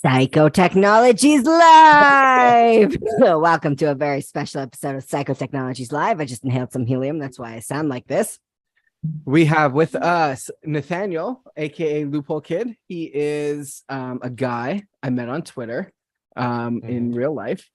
Psychotechnologies Live! Welcome to a very special episode of Psychotechnologies Live. I just inhaled some helium. That's why I sound like this. We have with us Nathaniel, aka LoopHoleKid. He is a guy I met on Twitter in real life.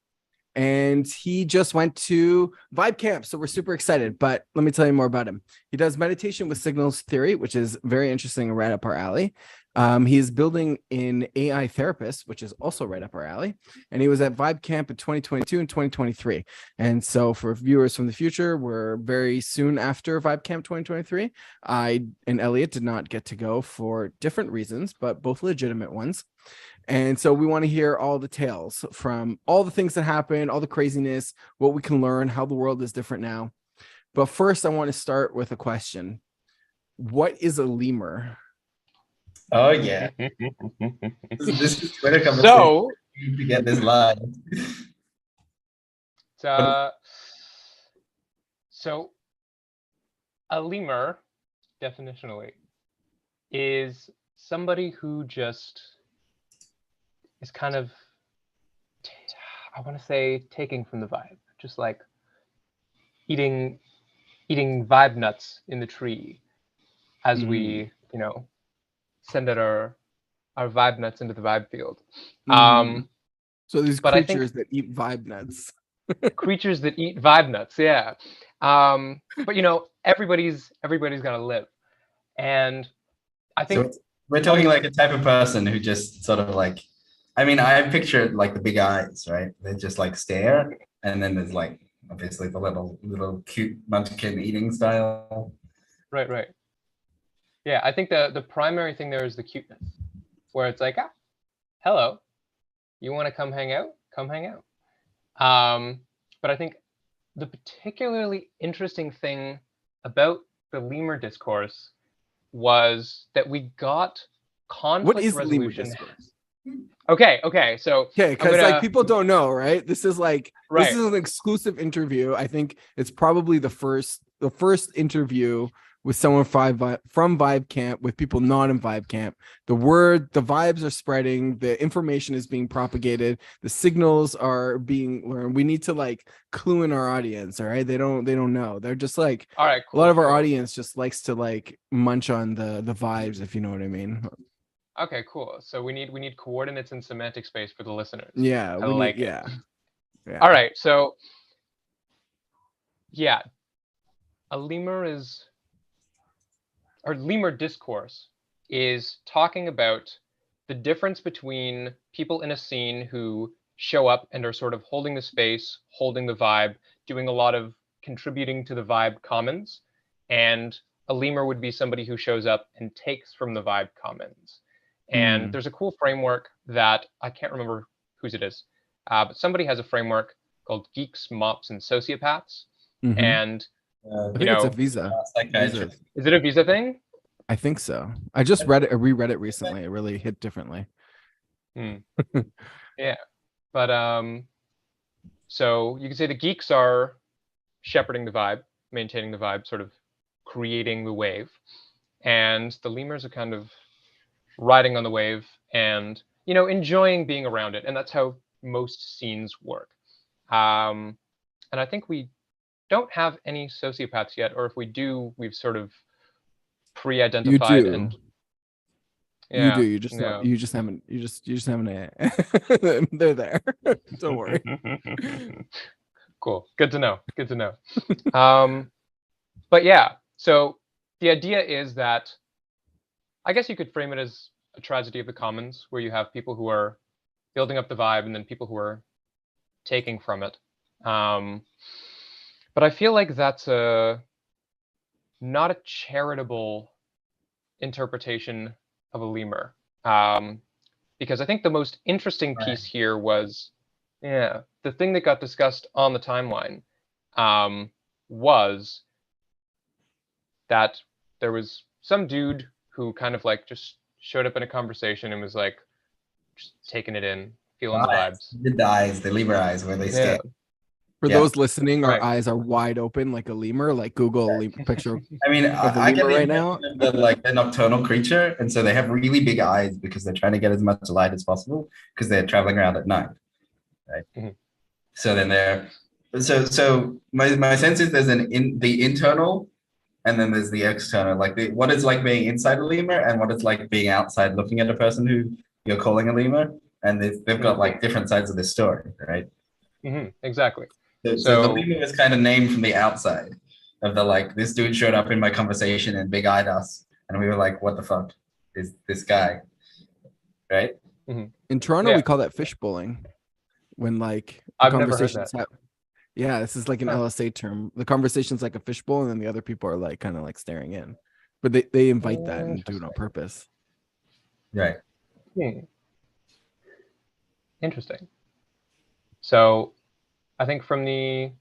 And he just went to Vibecamp, so we're super excited. But let me tell you more about him. He does meditation with signals theory, which is very interesting and right up our alley. He is building an AI therapist, which is also right up our alley. And he was at Vibecamp in 2022 and 2023. And so for viewers from the future, we're very soon after Vibecamp 2023. I and Elliot did not get to go for different reasons, but both legitimate ones. And so we want to hear all the tales from all the things that happened, all the craziness, what we can learn, how the world is different now. But first, I want to start with a question. What is a lemur? Oh, yeah. This is Twitter conversation to get this live. So a lemur, definitionally, is somebody who just is kind of, I want to say, taking from the vibe, just like eating vibe nuts in the tree as we, send out our vibe nuts into the vibe field. So these creatures that eat vibe nuts. Creatures that eat vibe nuts, yeah. But everybody's gotta live, and I think so we're talking like a type of person who just sort of like, I pictured like the big eyes, right? They just like stare, and then there's like obviously the little cute munchkin eating style. Right. Yeah, I think the primary thing there is the cuteness, where it's like, hello, you want to come hang out? Come hang out. But I think the particularly interesting thing about the lemur discourse was that we got conflict resolution. Okay, so because like people don't know, right? This is like this is an exclusive interview. I think it's probably the first interview with someone from Vibecamp with people not in Vibecamp. The vibes are spreading, the information is being propagated, the signals are being learned. We need to like clue in our audience, all right? They don't know. They're just like, all right, cool, a lot of our audience just likes to like munch on the vibes, if you know what I mean. Okay, cool. So we need coordinates and semantic space for the listeners. Yeah, yeah. All right, so yeah, a lemur lemur discourse is talking about the difference between people in a scene who show up and are sort of holding the space, holding the vibe, doing a lot of contributing to the vibe commons, and a lemur would be somebody who shows up and takes from the vibe commons. And there's a cool framework that I can't remember whose it is, but somebody has a framework called Geeks, Mops, and Sociopaths. And I think it's a visa. Is it a visa thing? I think so. I just reread it recently. It really hit differently. Yeah, but so you can say the geeks are shepherding the vibe, maintaining the vibe, sort of creating the wave, and the lemurs are kind of riding on the wave and enjoying being around it, and that's how most scenes work. And I think we don't have any sociopaths yet, or if we do, we've sort of pre-identified. And you do. You just haven't. They're there. Don't worry. Cool. Good to know. But yeah, so the idea is that I guess you could frame it as a tragedy of the commons, where you have people who are building up the vibe and then people who are taking from it. But I feel like that's not a charitable interpretation of a lemur, because I think the most interesting piece here was, the thing that got discussed on the timeline was that there was some dude who kind of like just showed up in a conversation and was like just taking it in, feeling the vibes. The lemur eyes, where they stay. For Yeah. those listening, our Right. eyes are wide open like a lemur. Like Google a picture I mean, of the I get lemur the right now. impression of they're nocturnal creature, and so they have really big eyes because they're trying to get as much light as possible because they're traveling around at night, right? Mhm. So then my sense is there's the internal, and then there's the external, like what it's like being inside a lemur and what it's like being outside looking at a person who you're calling a lemur, and they've got like different sides of this story, right? Exactly. So the lemur is kind of named from the outside of the like this dude showed up in my conversation and big-eyed us, and we were like, what the fuck is this guy, right? In Toronto, Yeah. we call that fish bowling. When like the I've never heard conversations that. yeah, this is like an Huh. LSA term. The conversation's like a fishbowl, and then the other people are like kind of like staring in. But they invite that and do it on purpose. Right. Interesting. So I think from the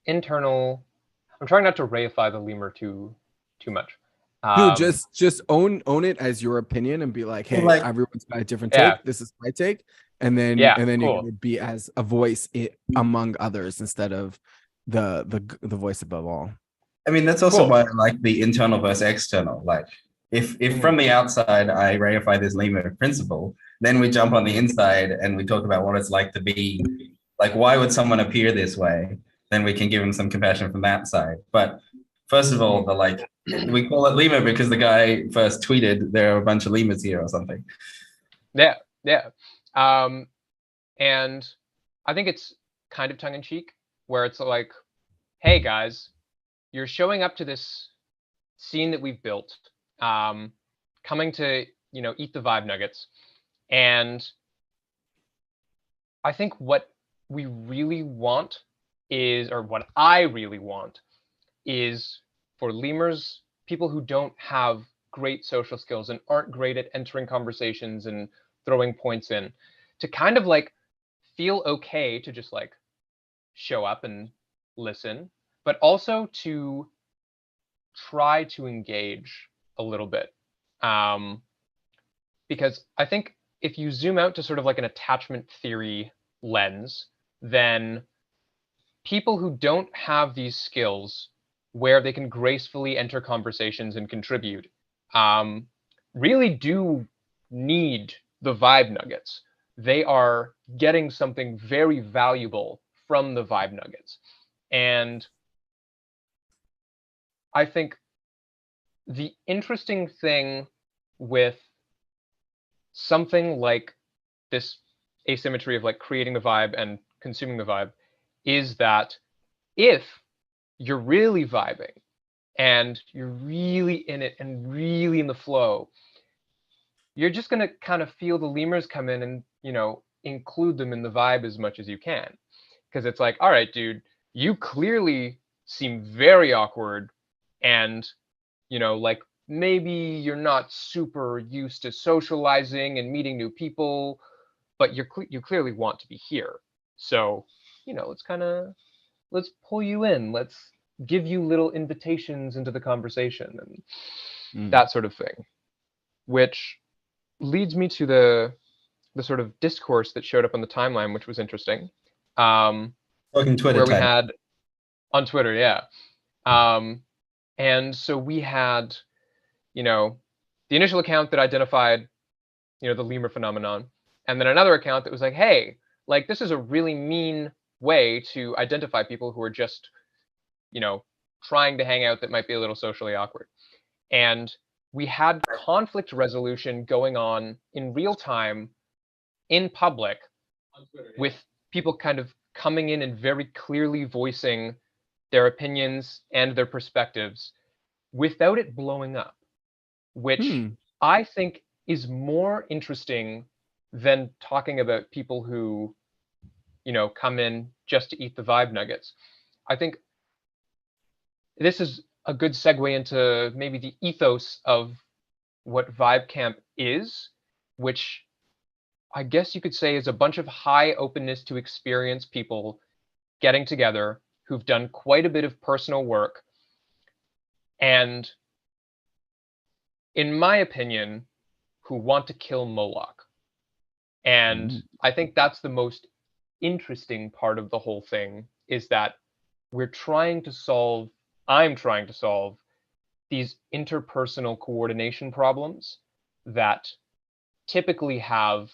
internal, I'm trying not to reify the lemur too much. Dude, just own it as your opinion and be like, hey, Like- everyone's got a different Yeah. take. This is my take. And then Yeah, you're cool. gonna be as a voice among others instead of the voice above all. I mean, that's also Cool. why I like the internal versus external. Like, if from the outside I reify this lemur principle, then we jump on the inside and we talk about what it's like to be, like, why would someone appear this way? Then we can give them some compassion from that side. But first of all, the like, we call it lemur because the guy first tweeted there are a bunch of lemurs here or something. Yeah. And I think it's kind of tongue in cheek, where it's like, hey guys, you're showing up to this scene that we've built, coming to, eat the vibe nuggets. And I think what we really want is, or what I really want is for lemurs, people who don't have great social skills and aren't great at entering conversations and throwing points in, to kind of like feel okay to just like show up and listen, but also to try to engage a little bit. Because I think if you zoom out to sort of like an attachment theory lens, then people who don't have these skills where they can gracefully enter conversations and contribute really do need the vibe nuggets. They are getting something very valuable from the vibe nuggets. And I think the interesting thing with something like this asymmetry of like creating the vibe and consuming the vibe is that if you're really vibing and you're really in it and really in the flow, you're just going to kind of feel the lemurs come in and, include them in the vibe as much as you can. Because it's like, all right, dude, you clearly seem very awkward and, like maybe you're not super used to socializing and meeting new people, but you clearly want to be here. So, let's pull you in. Let's give you little invitations into the conversation and that sort of thing, which leads me to the sort of discourse that showed up on the timeline, which was interesting. Talking Twitter where we time. had on Twitter, yeah. And so we had, the initial account that identified, the lemur phenomenon, and then another account that was like, hey, like this is a really mean way to identify people who are just, trying to hang out that might be a little socially awkward. And we had conflict resolution going on in real time in public with people kind of coming in and very clearly voicing their opinions and their perspectives without it blowing up, which I think is more interesting than talking about people who, come in just to eat the vibe nuggets. I think this is a good segue into maybe the ethos of what Vibecamp is, which I guess you could say is a bunch of high openness to experience people getting together who've done quite a bit of personal work. And in my opinion, who want to kill Moloch. And I think that's the most interesting part of the whole thing is that I'm trying to solve these interpersonal coordination problems that typically have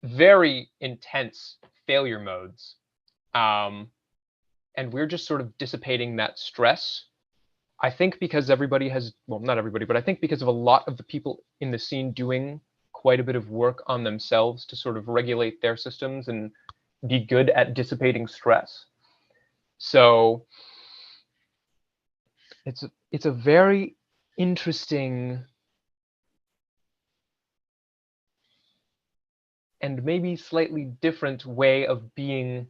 very intense failure modes. And we're just sort of dissipating that stress. I think because everybody has, well, not everybody, but I think because of a lot of the people in the scene doing quite a bit of work on themselves to sort of regulate their systems and be good at dissipating stress. So it's a very interesting and maybe slightly different way of being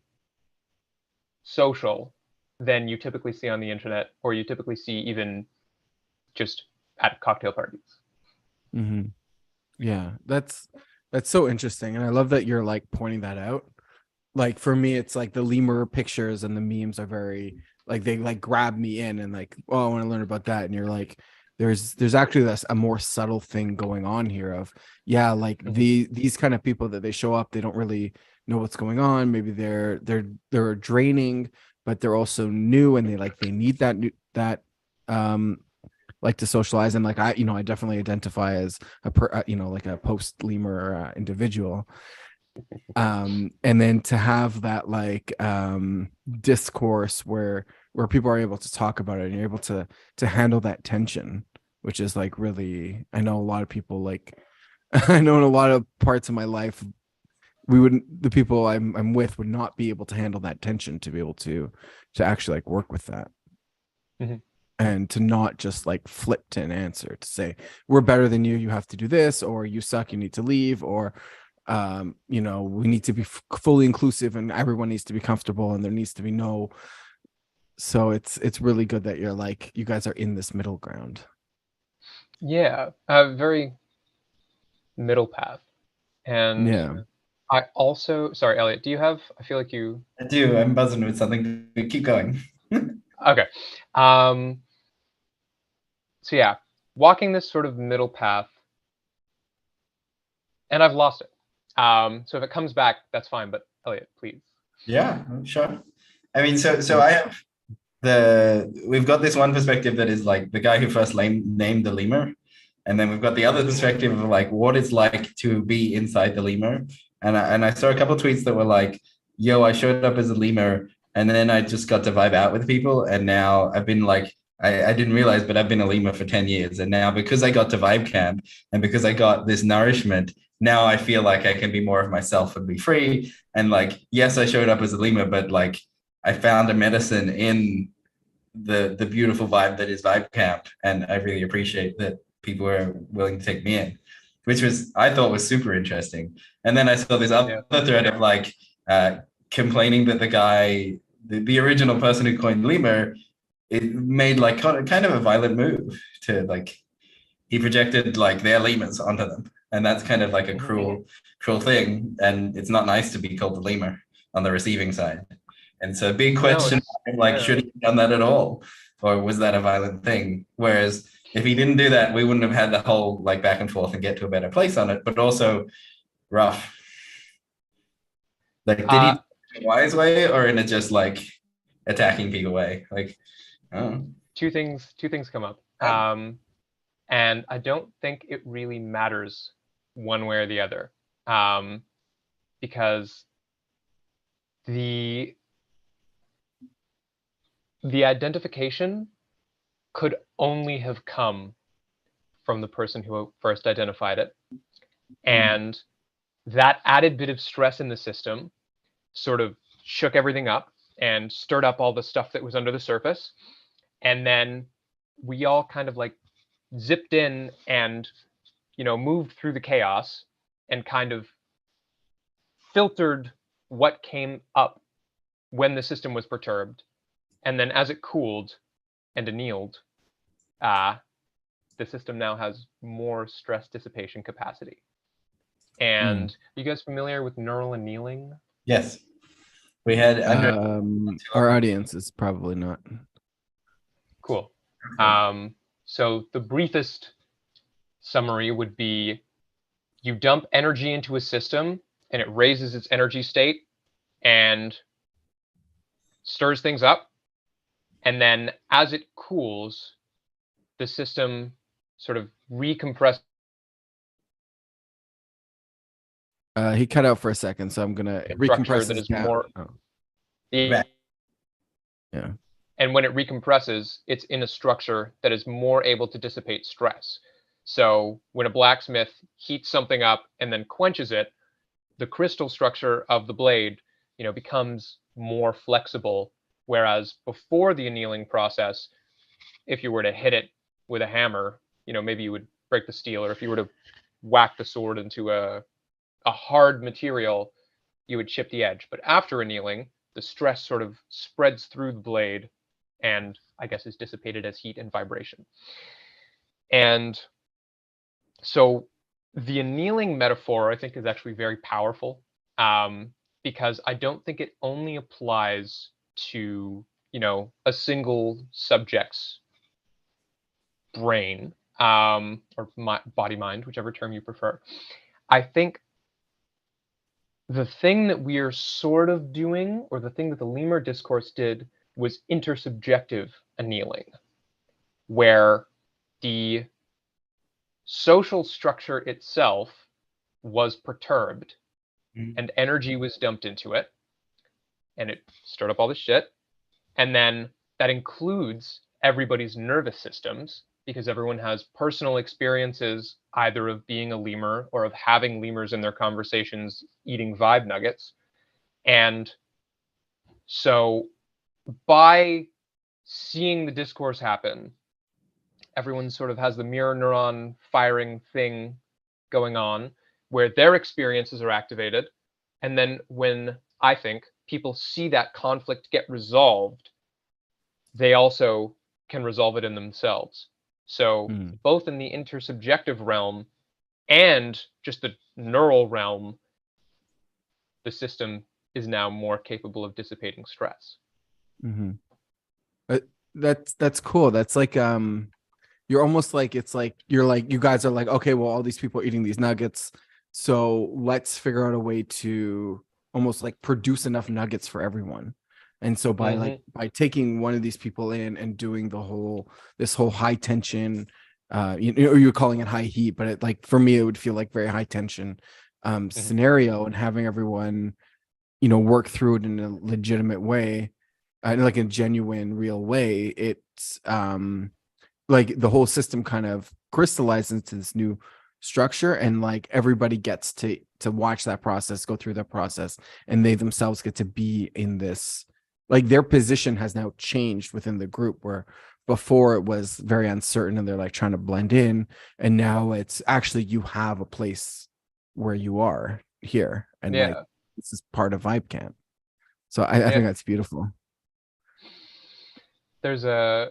social than you typically see on the internet, or you typically see even just at cocktail parties. Mm-hmm. Yeah, that's so interesting, and I love that you're like pointing that out. Like for me, it's like the lemur pictures and the memes are very like they like grab me in and like, oh, I want to learn about that. And you're like, there's actually a more subtle thing going on here of like these kind of people that they show up, they don't really know what's going on. Maybe they're draining, but they're also new and they need that like to socialize. And like I definitely identify as like a post lemur individual. And then to have that like discourse where people are able to talk about it and you're able to handle that tension, which is like really, I know a lot of people like I know in a lot of parts of my life the people I'm with would not be able to handle that tension, to be able to actually like work with that. Mm-hmm. And to not just like flip to an answer to say, we're better than you have to do this, or you suck, you need to leave, or we need to be fully inclusive and everyone needs to be comfortable and there needs to be no. So it's really good that you're like, you guys are in this middle ground. Yeah, a very middle path. And Yeah. I also, sorry, Elliot, do you have, I feel like you. I do. I'm buzzing with something. Keep going. Okay. So yeah, walking this sort of middle path, and I've lost it. So if it comes back, that's fine. But Elliot, please. Yeah, sure. I mean, so I have we've got this one perspective that is like the guy who first named the lemur, and then we've got the other perspective of like what it's like to be inside the lemur. And I saw a couple of tweets that were like, "Yo, I showed up as a lemur, and then I just got to vibe out with people, and now I've been like." I didn't realize, but I've been a lemur for 10 years. And now because I got to Vibecamp and because I got this nourishment, now I feel like I can be more of myself and be free. And like, yes, I showed up as a lemur, but like I found a medicine in the beautiful vibe that is Vibecamp. And I really appreciate that people are willing to take me in, which I thought was super interesting. And then I saw this other thread of like complaining that the guy, the original person who coined lemur, it made like kind of a violent move to like, he projected like their lemurs onto them. And that's kind of like a cruel thing. And it's not nice to be called the lemur on the receiving side. And so big question, should he have done that at all? Or was that a violent thing? Whereas if he didn't do that, we wouldn't have had the whole like back and forth and get to a better place on it, but also rough. Like, did he do it in a wise way or in a just like attacking people way? Like, two things come up. And I don't think it really matters one way or the other, because the identification could only have come from the person who first identified it. And that added bit of stress in the system sort of shook everything up and stirred up all the stuff that was under the surface. And then we all kind of like zipped in and, moved through the chaos and kind of filtered what came up when the system was perturbed. And then as it cooled and annealed, the system now has more stress dissipation capacity. And are you guys familiar with neural annealing? Yes. We had our audience is probably not. Cool. So the briefest summary would be you dump energy into a system and it raises its energy state and stirs things up. And then as it cools, the system sort of recompresses. He cut out for a second, so I'm gonna Structure recompress that this is down. more. Oh, Right. yeah. And when it recompresses, it's in a structure that is more able to dissipate stress. So when a blacksmith heats something up and then quenches it, the crystal structure of the blade, becomes more flexible. Whereas before the annealing process, if you were to hit it with a hammer, maybe you would break the steel, or if you were to whack the sword into a hard material, you would chip the edge. But after annealing, the stress sort of spreads through the blade and I guess is dissipated as heat and vibration. And so the annealing metaphor, I think, is actually very powerful, because I don't think it only applies to, a single subject's brain, or body mind, whichever term you prefer. I think the thing that we are sort of doing, or the thing that the Lemur discourse did, was intersubjective annealing, where the social structure itself was perturbed and energy was dumped into it, and it stirred up all this shit. And then that includes everybody's nervous systems, because everyone has personal experiences either of being a lemur or of having lemurs in their conversations eating vibe nuggets. And so by seeing the discourse happen, everyone sort of has the mirror neuron firing thing going on where their experiences are activated. And then when I think people see that conflict get resolved, they also can resolve it in themselves. So both in the intersubjective realm and just the neural realm, the system is now more capable of dissipating stress. That's cool. That's like you're almost like, it's like you guys are like, okay, well, all these people are eating these nuggets, so let's figure out a way to almost like produce enough nuggets for everyone. And so by taking one of these people in and doing this whole high tension, you're calling it high heat, but for me, it would feel like very high tension scenario, and having everyone, work through it in a legitimate way, like a genuine, real way. It's like the whole system kind of crystallizes into this new structure, and like everybody gets to watch that process, go through that process, and they themselves get to be in this, like their position has now changed within the group, where before it was very uncertain and they're like trying to blend in, and now it's actually, you have a place where you are here, and like this is part of Vibecamp. So I think that's beautiful. There's a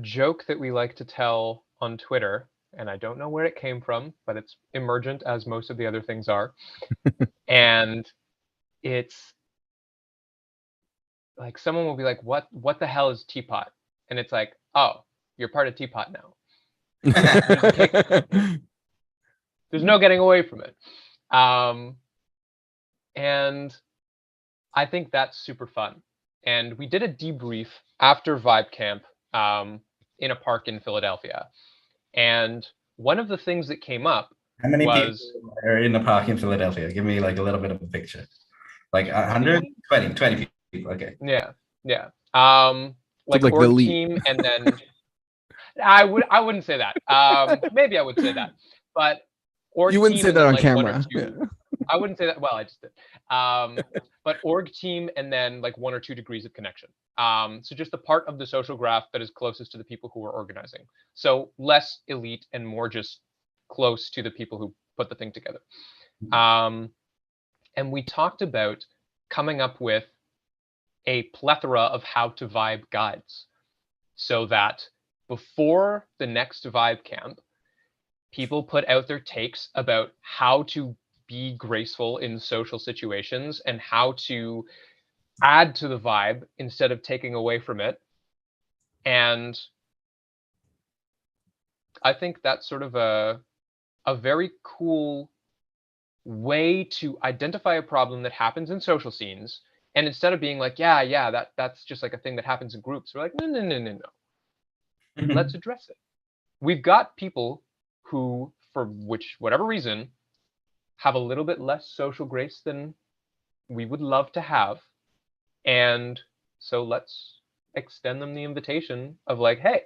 joke that we like to tell on Twitter, and I don't know where it came from, but it's emergent as most of the other things are. And it's like someone will be like, what the hell is teapot? And it's like, oh, you're part of teapot now. There's no getting away from it. And I think that's super fun. And we did a debrief after Vibecamp in a park in Philadelphia. And one of the things that came up How many was, people are in a park in Philadelphia? Give me like a little bit of a picture. Like 120 people. Okay. Yeah. Like the org elite. team, and then I wouldn't say that. Maybe I would say that, but org you wouldn't team say and that then on like camera. 1 or 2. I wouldn't say that. Well, I just did. But org team and then like 1 or 2 degrees of connection. So just the part of the social graph that is closest to the people who are organizing. So less elite and more just close to the people who put the thing together. And we talked about coming up with a plethora of how to vibe guides, so that before the next Vibecamp, people put out their takes about how to be graceful in social situations and how to add to the vibe instead of taking away from it. And I think that's sort of a very cool way to identify a problem that happens in social scenes. And instead of being like, yeah, that's just like a thing that happens in groups, we're like, no. Let's address it. We've got people who, for whatever reason, have a little bit less social grace than we would love to have. And so let's extend them the invitation of like, hey,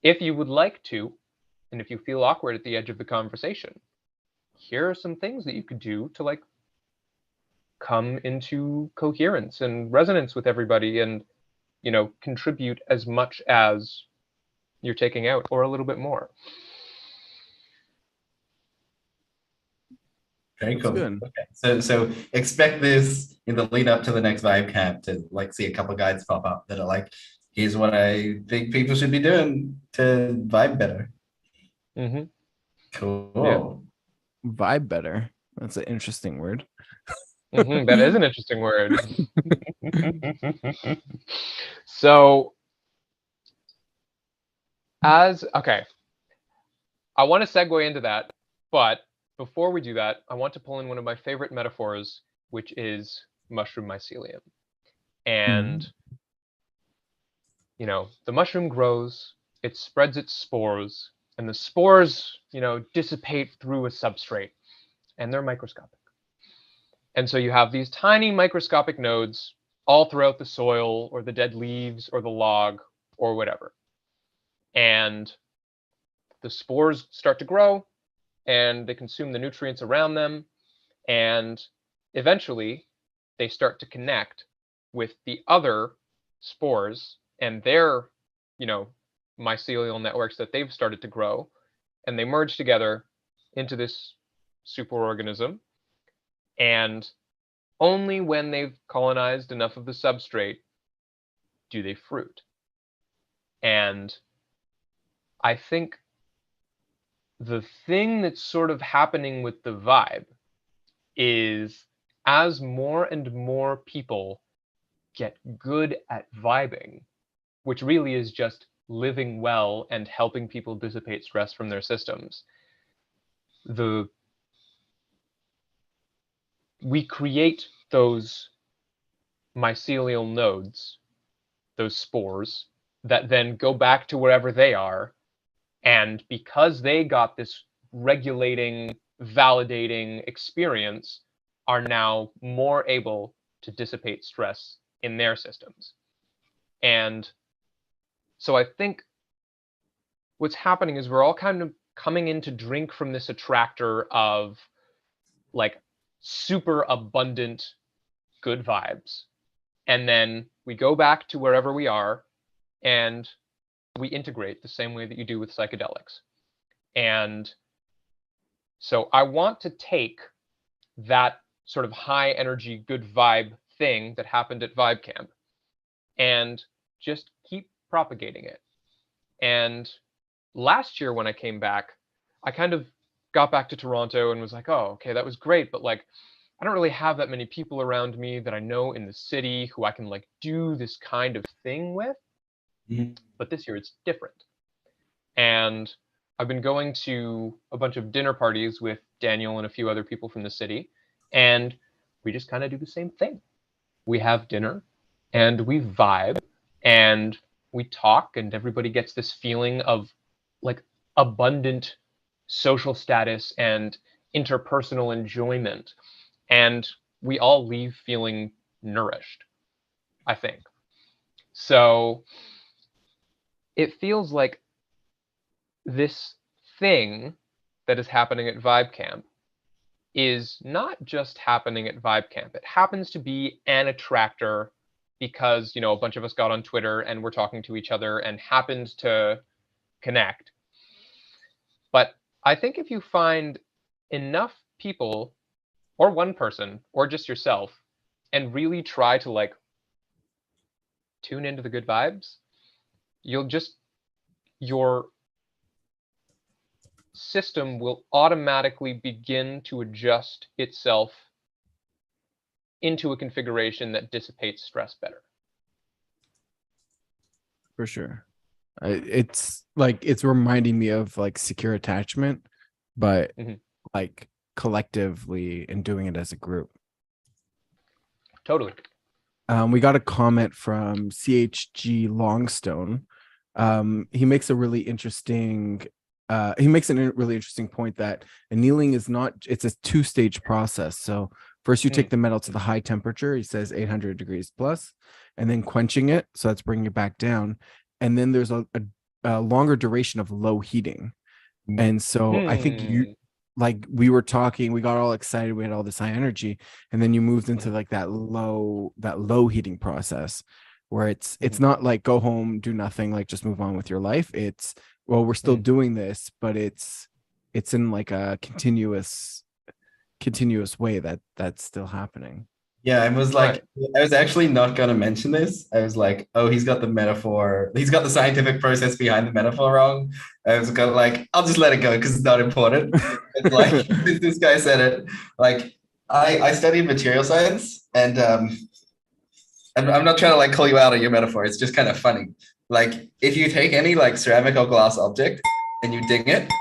if you would like to, and if you feel awkward at the edge of the conversation, here are some things that you could do to like come into coherence and resonance with everybody and, contribute as much as you're taking out or a little bit more. Very That's cool. good. Okay. So expect this in the lead up to the next Vibecamp to like see a couple of guides pop up that are like, here's what I think people should be doing to vibe better. Mm-hmm. Cool. Vibebetter. That's an interesting word. Mm-hmm. That is an interesting word. So, okay, I want to segue into that, but before we do that, I want to pull in one of my favorite metaphors, which is mushroom mycelium. And, the mushroom grows, it spreads its spores, and the spores, dissipate through a substrate, and they're microscopic. And so you have these tiny microscopic nodes all throughout the soil or the dead leaves or the log or whatever. And the spores start to grow and they consume the nutrients around them. And eventually they start to connect with the other spores and their, mycelial networks that they've started to grow. And they merge together into this superorganism. And only when they've colonized enough of the substrate do they fruit. And I think the thing that's sort of happening with the vibe is as more and more people get good at vibing, which really is just living well and helping people dissipate stress from their systems, we create those mycelial nodes, those spores, that then go back to wherever they are. And because they got this regulating, validating experience, are now more able to dissipate stress in their systems. And so I think what's happening is we're all kind of coming in to drink from this attractor of like super abundant good vibes. And then we go back to wherever we are and we integrate the same way that you do with psychedelics. And so I want to take that sort of high energy, good vibe thing that happened at Vibecamp and just keep propagating it. And last year when I came back, I kind of got back to Toronto and was like, oh, okay, that was great. But like, I don't really have that many people around me that I know in the city who I can like do this kind of thing with. Mhm. But this year it's different. And I've been going to a bunch of dinner parties with Daniel and a few other people from the city. And we just kind of do the same thing. We have dinner and we vibe and we talk and everybody gets this feeling of like abundant social status and interpersonal enjoyment. And we all leave feeling nourished, I think. So it feels like this thing that is happening at Vibecamp is not just happening at Vibecamp. It happens to be an attractor because, a bunch of us got on Twitter and we're talking to each other and happened to connect. But I think if you find enough people or one person or just yourself and really try to like tune into the good vibes, your system will automatically begin to adjust itself into a configuration that dissipates stress better. For sure. It's like it's reminding me of like secure attachment, but Mhm. like collectively and doing it as a group. Totally. We got a comment from CHG Longstone. He makes a really interesting point that annealing is not, it's a two-stage process. So first you take the metal to the high temperature, he says 800 degrees plus, and then quenching it. So that's bringing it back down. And then there's a longer duration of low heating. And so I think like we were talking, we got all excited, we had all this high energy, and then you moved into like that low heating process where it's not like go home, do nothing, like just move on with your life. It's, well, we're still doing this, but it's in like a continuous way that's still happening. Yeah, I was like, I was actually not going to mention this. I was like, oh, he's got the metaphor. He's got the scientific process behind the metaphor wrong. I was kind of like, I'll just let it go because it's not important. It's like, this guy said it. Like, I studied material science, and I'm not trying to like call you out on your metaphor. It's just kind of funny. Like, if you take any like ceramic or glass object and you ding it,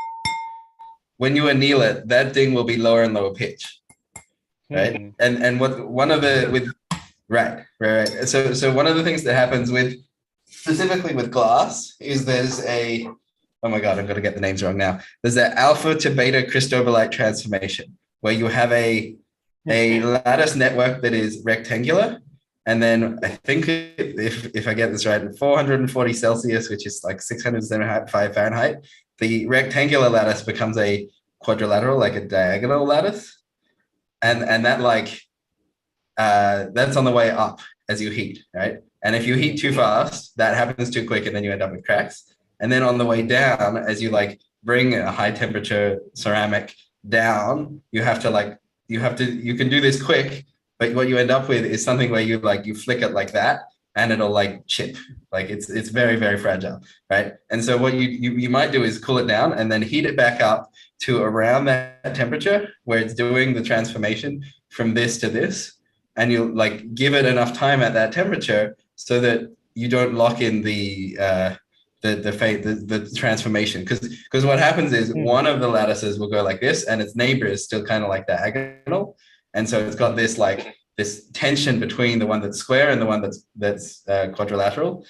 when you anneal it, that ding will be lower and lower pitch. Right. And what one of the with right. So one of the things that happens with specifically with glass is there's a, oh my God, I'm gonna get the names wrong now. There's an alpha to beta cristobalite transformation where you have a lattice network that is rectangular. And then I think if I get this right, 440 Celsius, which is like 675 Fahrenheit, the rectangular lattice becomes a quadrilateral, like a diagonal lattice. And that like, that's on the way up as you heat, right? And if you heat too fast, that happens too quick and then you end up with cracks. And then on the way down, as you like bring a high temperature ceramic down, you can do this quick, but what you end up with is something where you flick it like that and it'll like chip. Like it's very, very fragile, right? And so what you might do is cool it down and then heat it back up to around that temperature where it's doing the transformation from this to this, and you like give it enough time at that temperature so that you don't lock in the transformation, because what happens is one of the lattices will go like this and its neighbor is still kind of like diagonal, and so it's got this like this tension between the one that's square and the one that's quadrilateral,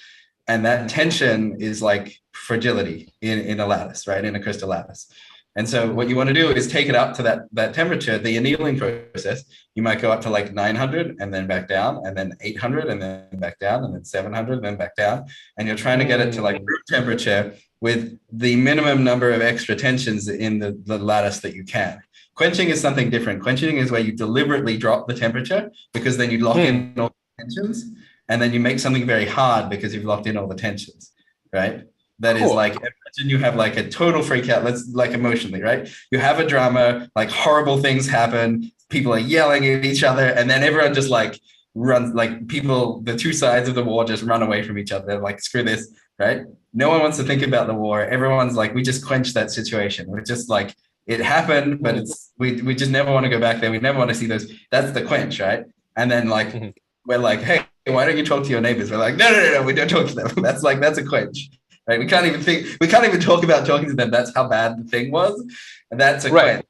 and that tension is like fragility in a lattice, right, in a crystal lattice. And so what you want to do is take it up to that temperature. The annealing process, you might go up to like 900 and then back down, and then 800 and then back down, and then 700 and then back down. And you're trying to get it to like room temperature with the minimum number of extra tensions in the lattice that you can. Quenching is something different. Quenching is where you deliberately drop the temperature because then you lock in all the tensions, and then you make something very hard because you've locked in all the tensions, right? That is like, imagine you have like a total freak out, let's like emotionally, right? You have a drama, like horrible things happen, people are yelling at each other, and then everyone just like runs, like people, the two sides of the war just run away from each other, like screw this, right? No one wants to think about the war. Everyone's like, we just quench that situation. We're just like, it happened, but we just never want to go back there. We never want to see those. That's the quench, right? And then like, we're like, hey, why don't you talk to your neighbors? We're like, no, we don't talk to them. That's a quench. Right? We can't even talk about talking to them. That's how bad the thing was. And that's a quench,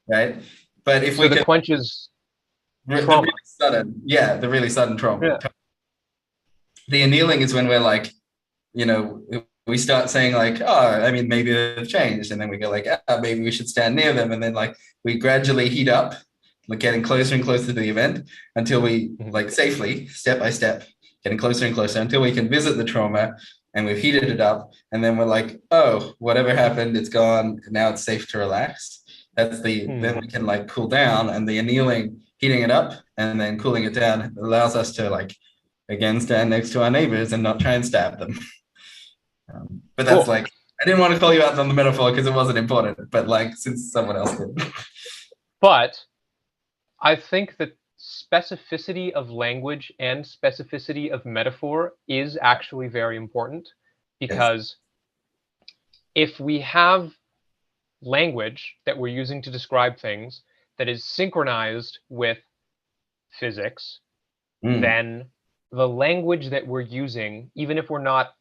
right? But if so the quench is trauma. The really sudden trauma. Yeah. The annealing is when we're like, we start saying like, oh, I mean, maybe they've changed. And then we go like, maybe we should stand near them. And then like we gradually heat up, like getting closer and closer to the event until we like safely, step by step, getting closer and closer until we can visit the trauma. And we've heated it up, and then we're like, oh, whatever happened, it's gone. Now it's safe to relax. That's then we can like cool down, and the annealing, heating it up and then cooling it down allows us to like, again, stand next to our neighbors and not try and stab them. But that's like, I didn't want to call you out on the metaphor because it wasn't important, but like, since someone else did. But I think that specificity of language and specificity of metaphor is actually very important, because if we have language that we're using to describe things that is synchronized with physics, then the language that we're using, even if we're not,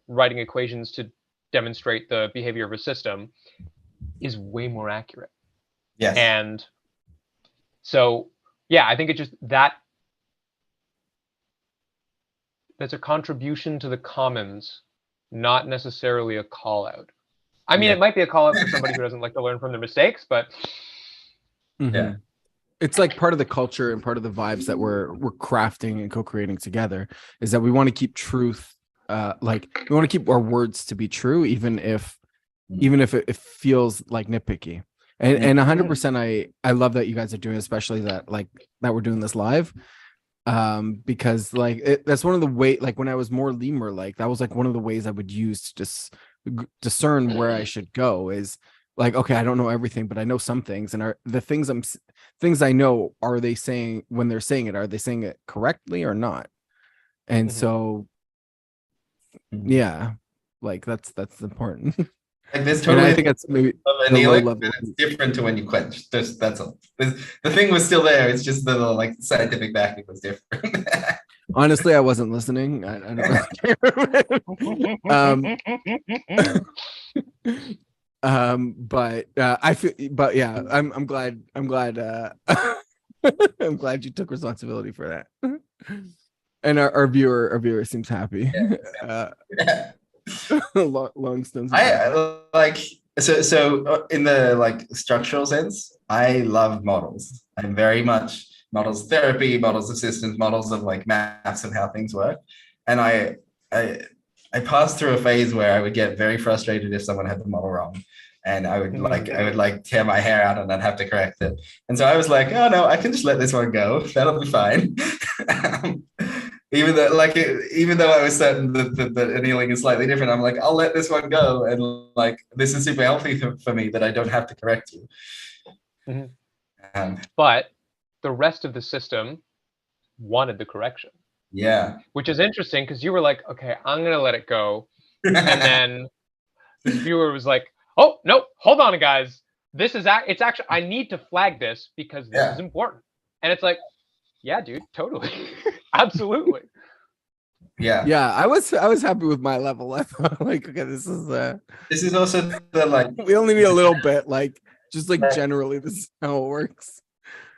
writing equations to demonstrate the behavior of a system, is way more accurate. Yes. And so, yeah, I think it just that's a contribution to the commons, not necessarily a call out. I mean, Yeah. it might be a call out for somebody who doesn't like to learn from their mistakes, but Yeah. It's like part of the culture and part of the vibes that we're crafting and co-creating together is that we want to keep truth, like we want to keep our words to be true, even if it feels like nitpicky. And 100%, I love that you guys are doing, especially that we're doing this live, because like that's one of the way, like when I was more lemur, like that was like one of the ways I would use to just discern where I should go is like, okay, I don't know everything, but I know some things, and are the things I know, are they saying, when they're saying it, are they saying it correctly or not? And so yeah, like that's important. Like there's And totally I think that's maybe of the low annealing, level. but it's different to when you quench. That's all. The thing was still there. It's just the like scientific backing was different. Honestly, I wasn't listening. I don't really care. But I feel, but yeah, I'm glad I'm glad you took responsibility for that. And our viewer seems happy. Long stones. I like so in the like structural sense, I love models. I'm very much models therapy, models of systems, models of like maps of how things work. And I passed through a phase where I would get very frustrated if someone had the model wrong. And I would like tear my hair out and I'd have to correct it. And so I was like, oh no, I can just let this one go. That'll be fine. Even though I was certain that annealing is slightly different, I'm like, I'll let this one go. And like, this is super healthy for me that I don't have to correct you. But the rest of the system wanted the correction. Yeah. Which is interesting because you were like, okay, I'm going to let it go. And then the viewer was like, oh, no, hold on, guys. It's actually, I need to flag this because this is important. And it's like, yeah, dude, totally. Absolutely. Yeah, I was happy with my level. I thought like, okay, this is also the like we only need a little bit, like just like generally this is how it works.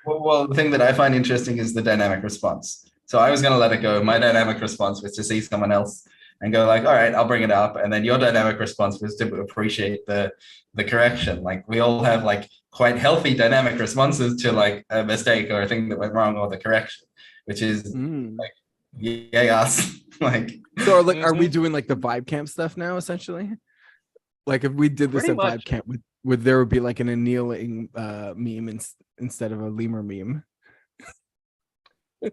Well, the thing that I find interesting is the dynamic response. So I was going to let it go. My dynamic response was to see someone else and go like, all right, I'll bring it up. And then your dynamic response was to appreciate the correction. Like we all have like quite healthy dynamic responses to like a mistake or a thing that went wrong or the correction, which is like, yay us. Like, so like, are we doing like the Vibecamp stuff now essentially? Like if we did this at Vibecamp, would there be like an annealing meme instead of a lemur meme?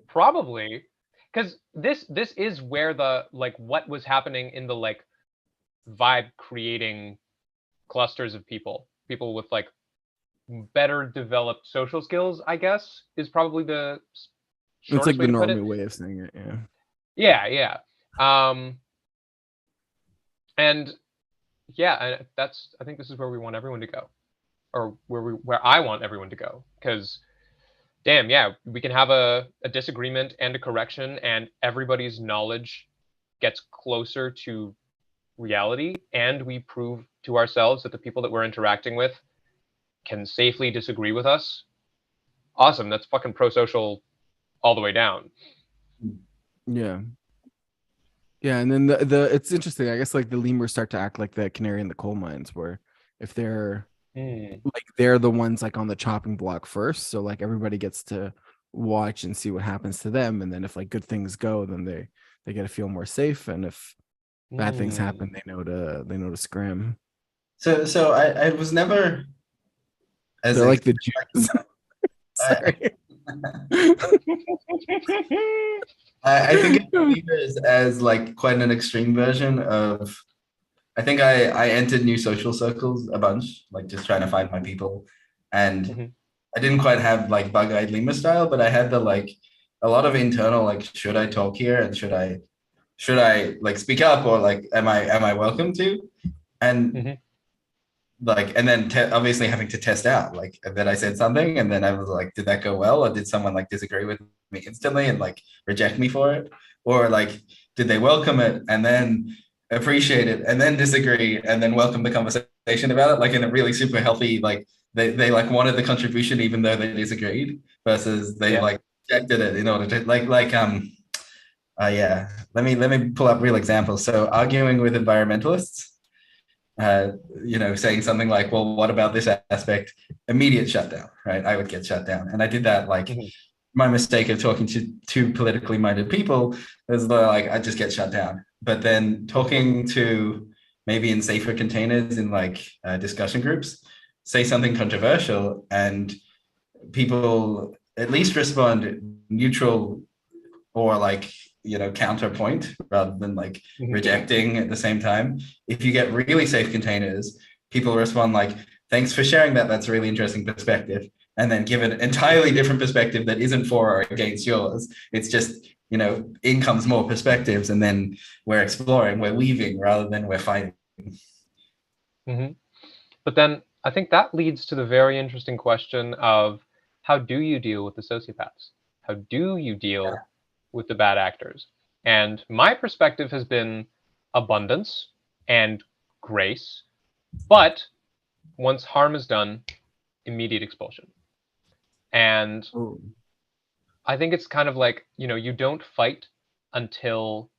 Probably, because this is where the like what was happening in the like vibe creating clusters of people with like better developed social skills, I guess, is probably the it's like the normal way of saying it. Yeah. And yeah, I think this is where we want everyone to go, or where I want everyone to go, because damn, yeah, we can have a disagreement and a correction, and everybody's knowledge gets closer to reality, and we prove to ourselves that the people that we're interacting with can safely disagree with us. Awesome, that's fucking pro-social all the way down. Yeah, and then the it's interesting. I guess like the lemurs start to act like the canary in the coal mines, where if they're like they're the ones like on the chopping block first, so like everybody gets to watch and see what happens to them, and then if like good things go, then they get to feel more safe, and if bad things happen, they know to scram. So I was never as they're like the Jews. Sorry. I think it as like quite an extreme version of. I think I entered new social circles a bunch, like just trying to find my people, and I didn't quite have like bug-eyed lemur style, but I had the like a lot of internal like, should I talk here and should I like speak up, or like am I welcome to, and like, and then obviously having to test out like that I said something and then I was like, did that go well, or did someone like disagree with me instantly and like reject me for it, or like did they welcome it and then appreciate it and then disagree and then welcome the conversation about it, like in a really super healthy like they like wanted the contribution even though they disagreed, versus they like rejected it in order to yeah. Let me pull up real examples. So arguing with environmentalists, saying something like, well, what about this aspect? Immediate shutdown, right? I would get shut down. And I did that my mistake of talking to two politically minded people is like, I just get shut down. But then talking to maybe in safer containers in like discussion groups, say something controversial and people at least respond neutral or like, counterpoint rather than like rejecting at the same time. If you get really safe containers, people respond like, thanks for sharing that. That's a really interesting perspective. And then give an entirely different perspective that isn't for or against yours. It's just, in comes more perspectives, and then we're exploring, we're weaving rather than we're fighting. But then I think that leads to the very interesting question of, how do you deal with the sociopaths? How do you deal with the bad actors? And my perspective has been abundance and grace, but once harm is done, immediate expulsion. And I think it's kind of like, you don't fight until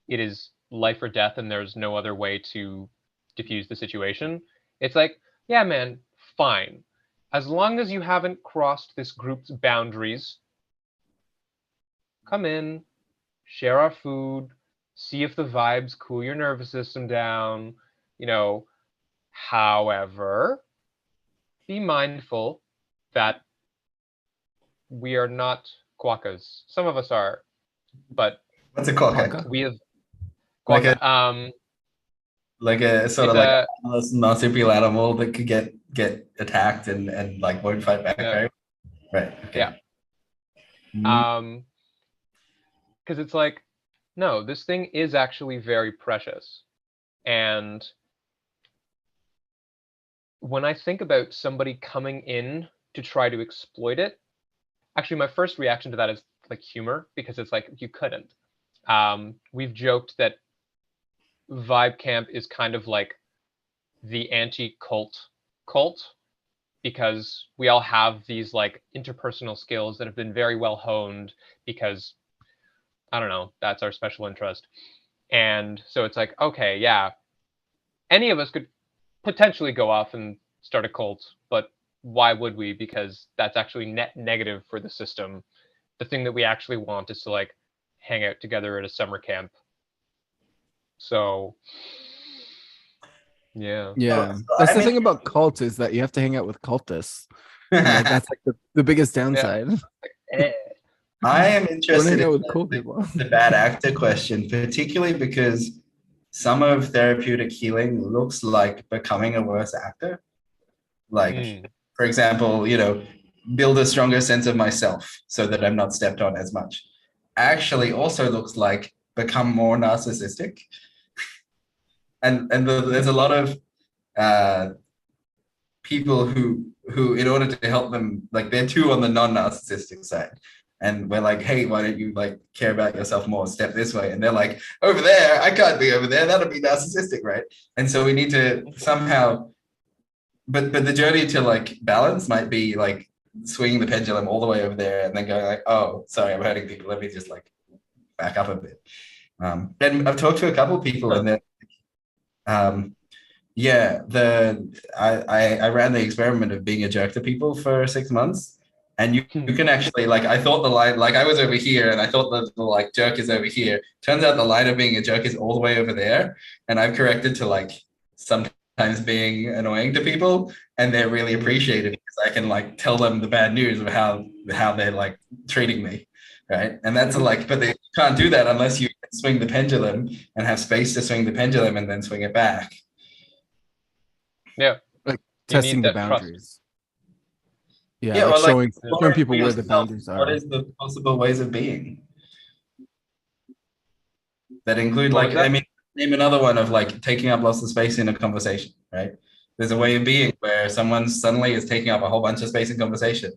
it is life or death and there's no other way to diffuse the situation. It's like, yeah, man, fine. As long as you haven't crossed this group's boundaries, come in, share our food, see if the vibes cool your nervous system down, However, be mindful that we are not quokkas. Some of us are, but what's a quokka? We have Like quokka. Like a sort of like a marsupial animal that could get attacked and like won't fight back, right? Right. Okay. Yeah. Because it's like, no, this thing is actually very precious. And when I think about somebody coming in to try to exploit it, actually my first reaction to that is like humor, because it's like, you couldn't. We've joked that Vibecamp is kind of like the anti-cult because we all have these like interpersonal skills that have been very well honed because, I don't know, that's our special interest. And so it's like, okay, yeah, any of us could potentially go off and start a cult, but why would we? Because that's actually net negative for the system. The thing that we actually want is to like hang out together at a summer camp. So yeah. That's the thing about cults, is that you have to hang out with cultists. Like, that's like the biggest downside. I am interested in with cool people. The bad actor question, particularly because some of therapeutic healing looks like becoming a worse actor. Like, for example, build a stronger sense of myself so that I'm not stepped on as much. Actually also looks like become more narcissistic. And there's a lot of people who in order to help them, like, they're too on the non-narcissistic side. And we're like, hey, why don't you like care about yourself more? Step this way. And they're like, over there, I can't be over there. That'll be narcissistic, right? And so we need to somehow, but the journey to like balance might be like swinging the pendulum all the way over there and then going like, oh, sorry, I'm hurting people. Let me just like back up a bit. And I've talked to a couple of people and they're, I ran the experiment of being a jerk to people for 6 months. And you can actually, like, I thought the line, like I was over here and I thought the like jerk is over here. Turns out the line of being a jerk is all the way over there. And I've corrected to like sometimes being annoying to people, and they're really appreciated because I can like tell them the bad news of how they're like treating me. Right. And that's like, but they can't do that unless you swing the pendulum and have space to swing the pendulum and then swing it back. Yeah. Like testing the boundaries. Trust. Yeah, like showing people where the boundaries are. What is the possible ways of being? That include like, I mean, name another one of like taking up lots of space in a conversation, right? There's a way of being where someone suddenly is taking up a whole bunch of space in conversation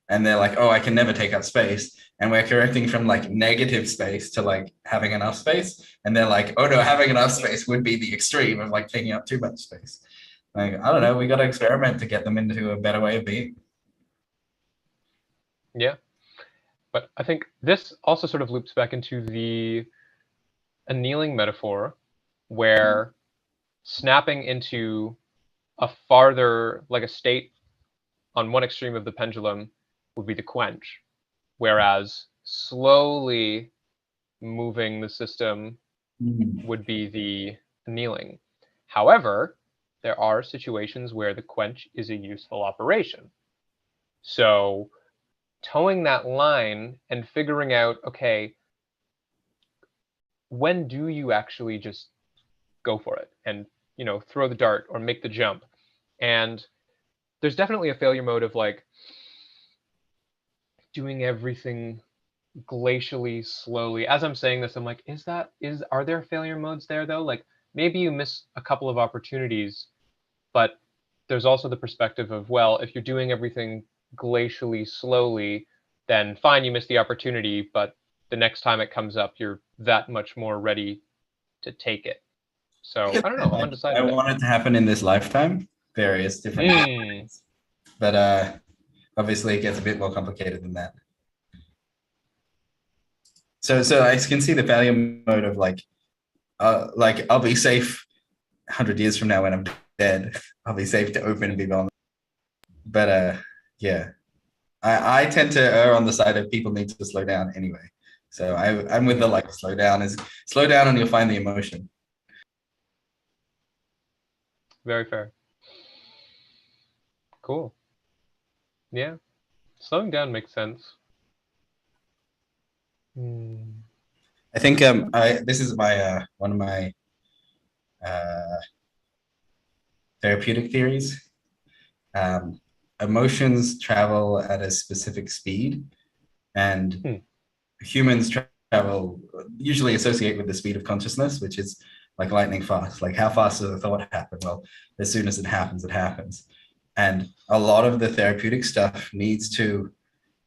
and they're like, oh, I can never take up space. And we're correcting from like negative space to like having enough space. And they're like, oh no, having enough space would be the extreme of like taking up too much space. Like, I don't know, we got to experiment to get them into a better way of being. Yeah. But I think this also sort of loops back into the annealing metaphor, where snapping into a farther, like a state on one extreme of the pendulum would be the quench, whereas slowly moving the system would be the annealing. However, there are situations where the quench is a useful operation. So towing that line and figuring out, okay, when do you actually just go for it and, throw the dart or make the jump? And there's definitely a failure mode of like doing everything glacially slowly. As I'm saying this, I'm like, are there failure modes there though? Like maybe you miss a couple of opportunities, but there's also the perspective of, well, if you're doing everything glacially slowly, then fine, you missed the opportunity, but the next time it comes up, you're that much more ready to take it. So I don't know. I'm undecided. I want it to happen in this lifetime, various different ways. But obviously it gets a bit more complicated than that. So I can see the failure mode of like I'll be safe 100 years from now when I'm dead. I'll be safe to open and be vulnerable. But yeah, I tend to err on the side of people need to slow down anyway. So I'm with the like slow down and you'll find the emotion. Very fair. Cool. Yeah. Slowing down makes sense. I think this is my one of my therapeutic theories. Emotions travel at a specific speed, and humans travel usually associate with the speed of consciousness, which is like lightning fast. Like how fast does a thought happen? Well, as soon as it happens, it happens. And a lot of the therapeutic stuff needs to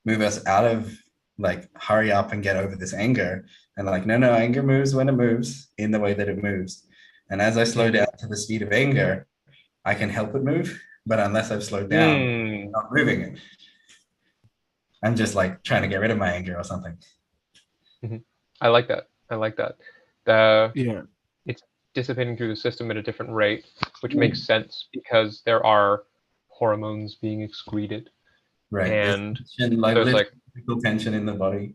move us out of like hurry up and get over this anger, and like no, anger moves when it moves in the way that it moves. And as I slow down to the speed of anger, I can help it move. But unless I've slowed down, I'm not moving it. I'm just like trying to get rid of my anger or something. I like that. Yeah. It's dissipating through the system at a different rate, which makes sense because there are hormones being excreted. Right. And there's like tension in the body.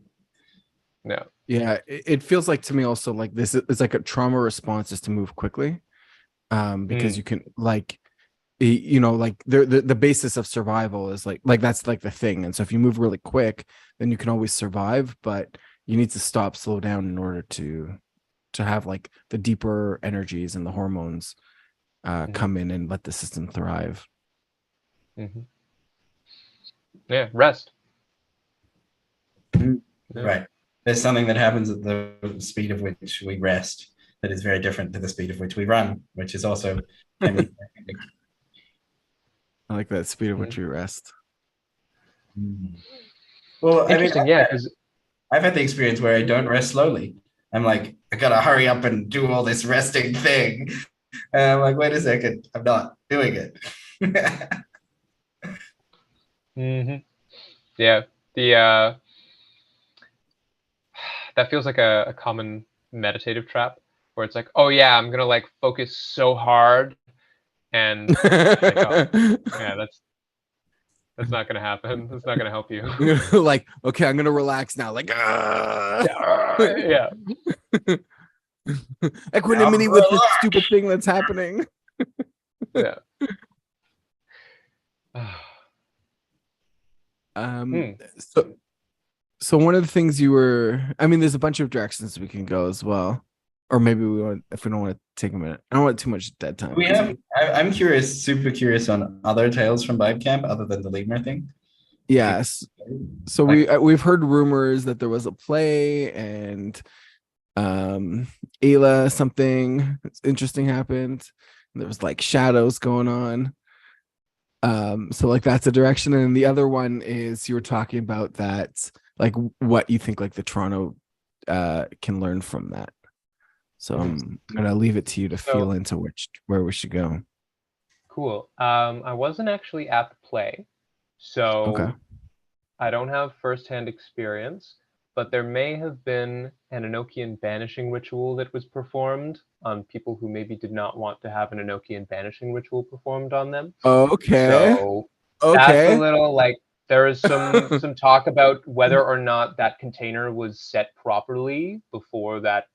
Yeah. Yeah. It feels like to me also like this is like a trauma response is to move quickly. Because you can like, like the basis of survival is like that's like the thing. And so if you move really quick, then you can always survive, but you need to slow down in order to have like the deeper energies and the hormones come in and let the system thrive. Yeah, rest. Right. There's something that happens at the speed of which we rest that is very different to the speed of which we run, which is also I like that speed at which we rest. Well, interesting. Because I've had the experience where I don't rest slowly. I'm like, I gotta hurry up and do all this resting thing. And I'm like, wait a second, I'm not doing it. Yeah, that feels like a common meditative trap where it's like, oh yeah, I'm gonna like focus so hard, and like, oh, yeah, that's not gonna happen. That's not gonna help you. Like, okay, I'm gonna relax now. Like, yeah. Equanimity with this stupid thing that's happening. Yeah. So one of the things there's a bunch of directions we can go as well, or maybe if we don't want to take a minute. I don't want too much dead time. I'm curious, super curious on other tales from Vibecamp other than the Lemur thing. Yes. So we've heard rumors that there was a play and Ayla something interesting happened. There was like shadows going on. So like that's a direction, and the other one is you were talking about that, like what you think like the Toronto can learn from that. So I'm gonna leave it to you to feel into where we should go. Cool. I wasn't actually at the play, so Okay. I don't have firsthand experience, but there may have been an Enochian banishing ritual that was performed on people who maybe did not want to have an Enochian banishing ritual performed on them. Okay. So that's a Okay. little like there is some talk about whether or not that container was set properly before that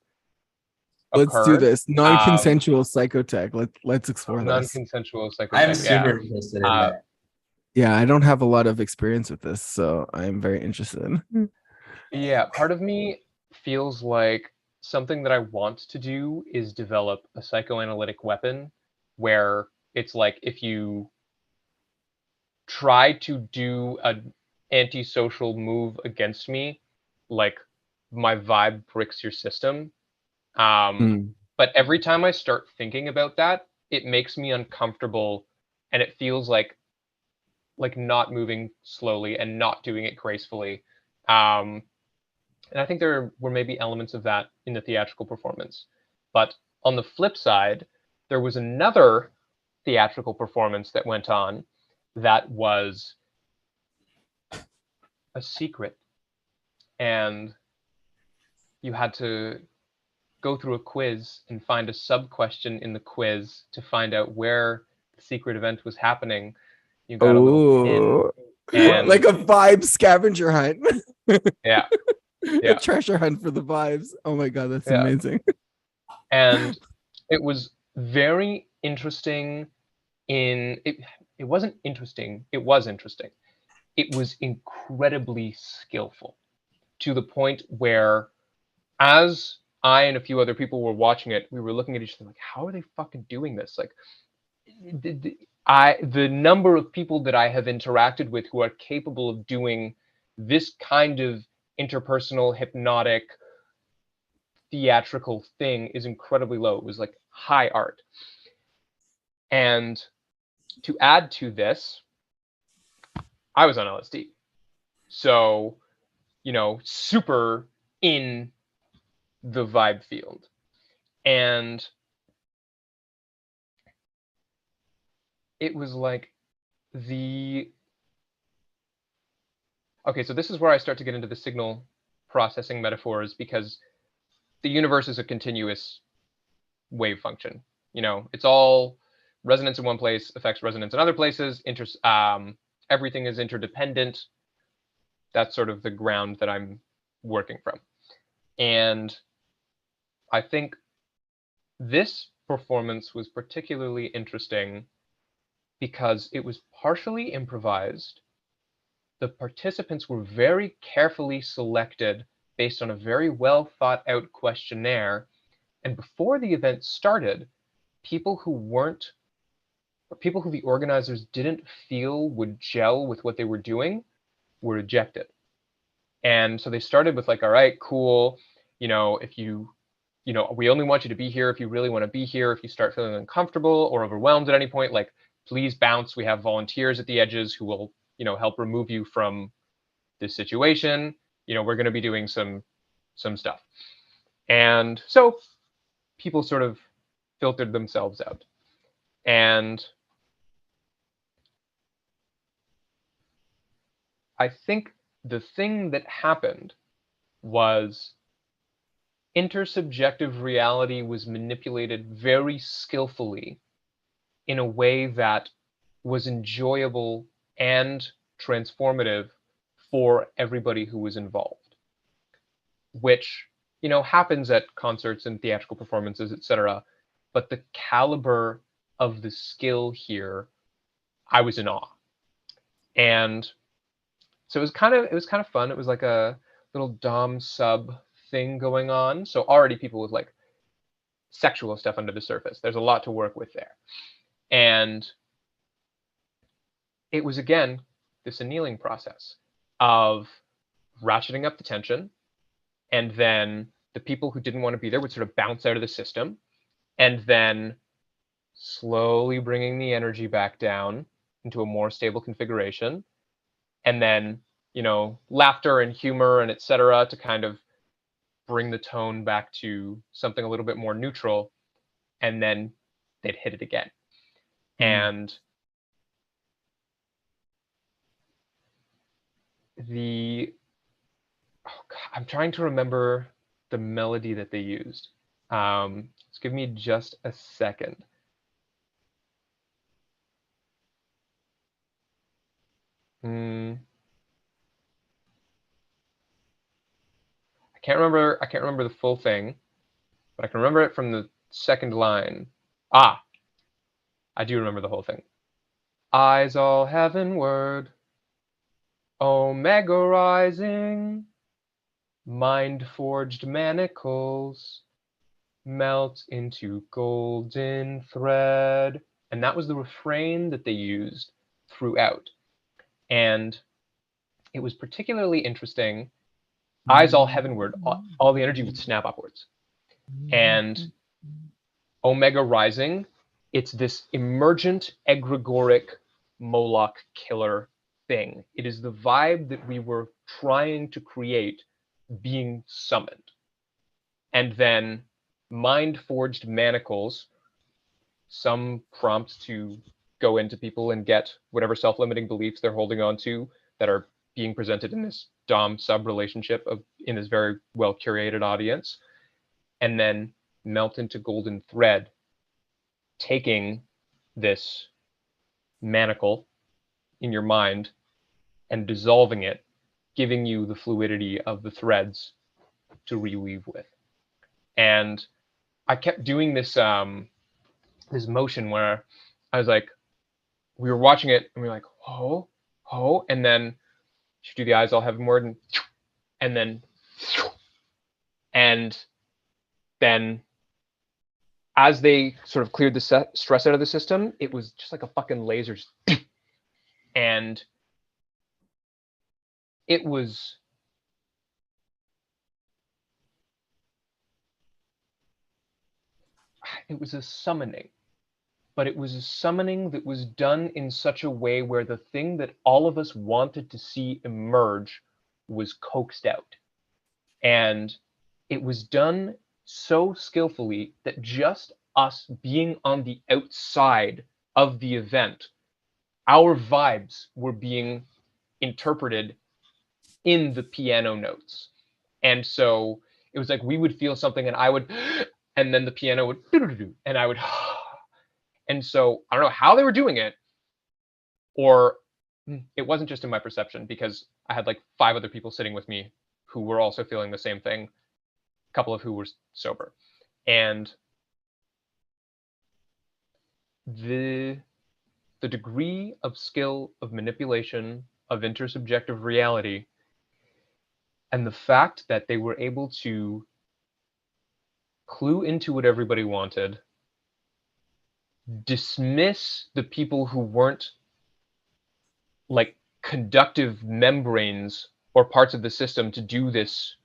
Let's do occurred. this. Non-consensual psychotech. Let's explore this. Non-consensual I'm psychotech. super interested in that. Yeah, I don't have a lot of experience with this, so I'm very interested. Yeah, part of me feels like something that I want to do is develop a psychoanalytic weapon where it's like if you try to do an antisocial move against me, like my vibe bricks your system. Mm. But every time I start thinking about that, it makes me uncomfortable and it feels like not moving slowly and not doing it gracefully. And I think there were maybe elements of that in the theatrical performance. But on the flip side, there was another theatrical performance that went on that was a secret. And you had to go through a quiz and find a sub question in the quiz to find out where the secret event was happening. You got a little pin. Oh, And like a vibe scavenger hunt. yeah, A yeah. treasure hunt for the vibes. Oh my god, that's Yeah. amazing. And it was very interesting it wasn't interesting, it was interesting. It was incredibly skillful to the point where as I and a few other people were watching it, we were looking at each other like, how are they fucking doing this? Like the number of people that I have interacted with who are capable of doing this kind of interpersonal hypnotic theatrical thing is incredibly low. It was like high art. And to add to this, I was on LSD. So, super in the vibe field. And it was like okay, so this is where I start to get into the signal processing metaphors because the universe is a continuous wave function. It's all resonance in one place affects resonance in other places. Everything is interdependent. That's sort of the ground that I'm working from. And I think this performance was particularly interesting because it was partially improvised. The participants were very carefully selected based on a very well thought out questionnaire. And before the event started, people who the organizers didn't feel would gel with what they were doing were ejected. And so they started with like, all right, cool. If we only want you to be here if you really want to be here. If you start feeling uncomfortable or overwhelmed at any point, like please bounce. We have volunteers at the edges who will, help remove you from this situation. We're going to be doing some stuff. And so people sort of filtered themselves out. And I think the thing that happened was intersubjective reality was manipulated very skillfully in a way that was enjoyable and transformative for everybody who was involved, which happens at concerts and theatrical performances, etc. But the caliber of the skill here, I was in awe. And so it was kind of fun. It was like a little dom sub thing going on. So already people with like sexual stuff under the surface. There's a lot to work with there. And it was, again, this annealing process of ratcheting up the tension. And then the people who didn't want to be there would sort of bounce out of the system. And then slowly bringing the energy back down into a more stable configuration. And then, laughter and humor and etc. to kind of bring the tone back to something a little bit more neutral. And then they'd hit it again. And the I'm trying to remember the melody that they used. Just give me just a second. I can't remember the full thing, but I can remember it from the second line. I do remember the whole thing. Eyes all heavenward, omega rising, mind-forged manacles melt into golden thread. And that was the refrain that they used throughout. And it was particularly interesting. Eyes all heavenward, all the energy would snap upwards. And omega rising, it's this emergent, egregoric Moloch killer thing. It is the vibe that we were trying to create being summoned. And then mind-forged manacles, some prompts to go into people and get whatever self-limiting beliefs they're holding on to that are being presented in this dom-sub relationship in this very well-curated audience, and then melt into golden thread, taking this manacle in your mind and dissolving it, giving you the fluidity of the threads to reweave with. And I kept doing this this motion where I was like, we were watching it and we were like, oh, and then you do the eyes all heavenward and then as they sort of cleared the stress out of the system, it was just like a fucking laser. And it was a summoning, but it was a summoning that was done in such a way where the thing that all of us wanted to see emerge was coaxed out. And it was done so skillfully that just us being on the outside of the event, our vibes were being interpreted in the piano notes. And so it was like we would feel something and I would, and then the piano would, and I would, and so I don't know how they were doing it, or it wasn't just in my perception, because I had like 5 other people sitting with me who were also feeling the same thing, a couple of who were sober. And the degree of skill, of manipulation, of intersubjective reality, and the fact that they were able to clue into what everybody wanted, dismiss the people who weren't like conductive membranes or parts of the system to do this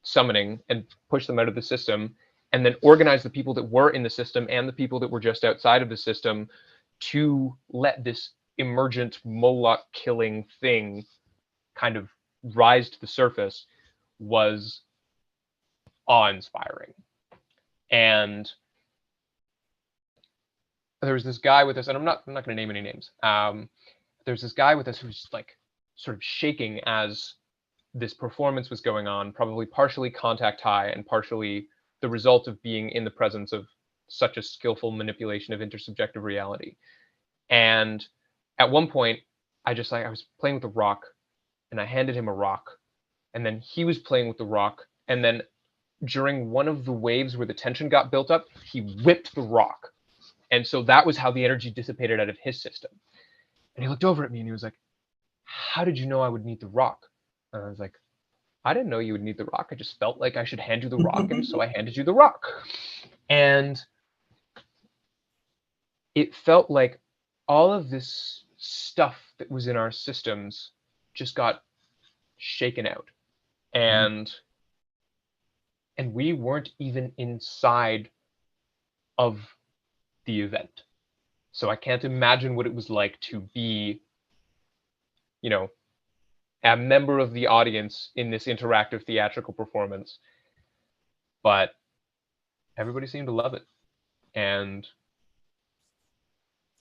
summoning and push them out of the system, and then organize the people that were in the system and the people that were just outside of the system to let this emergent Moloch killing thing kind of rise to the surface, was awe-inspiring. And there was this guy with us, and I'm not going to name any names. There's this guy with us who's like sort of shaking as this performance was going on, probably partially contact high and partially the result of being in the presence of such a skillful manipulation of intersubjective reality. And at one point, I was playing with a rock, and I handed him a rock, and then he was playing with the rock, and then during one of the waves where the tension got built up, he whipped the rock. And so that was how the energy dissipated out of his system. And he looked over at me and he was like, how did you know I would need the rock? And I was like, I didn't know you would need the rock. I just felt like I should hand you the rock, and so I handed you the rock. And it felt like all of this stuff that was in our systems just got shaken out. And we weren't even inside of the event. So I can't imagine what it was like to be, you know, a member of the audience in this interactive theatrical performance. But everybody seemed to love it. And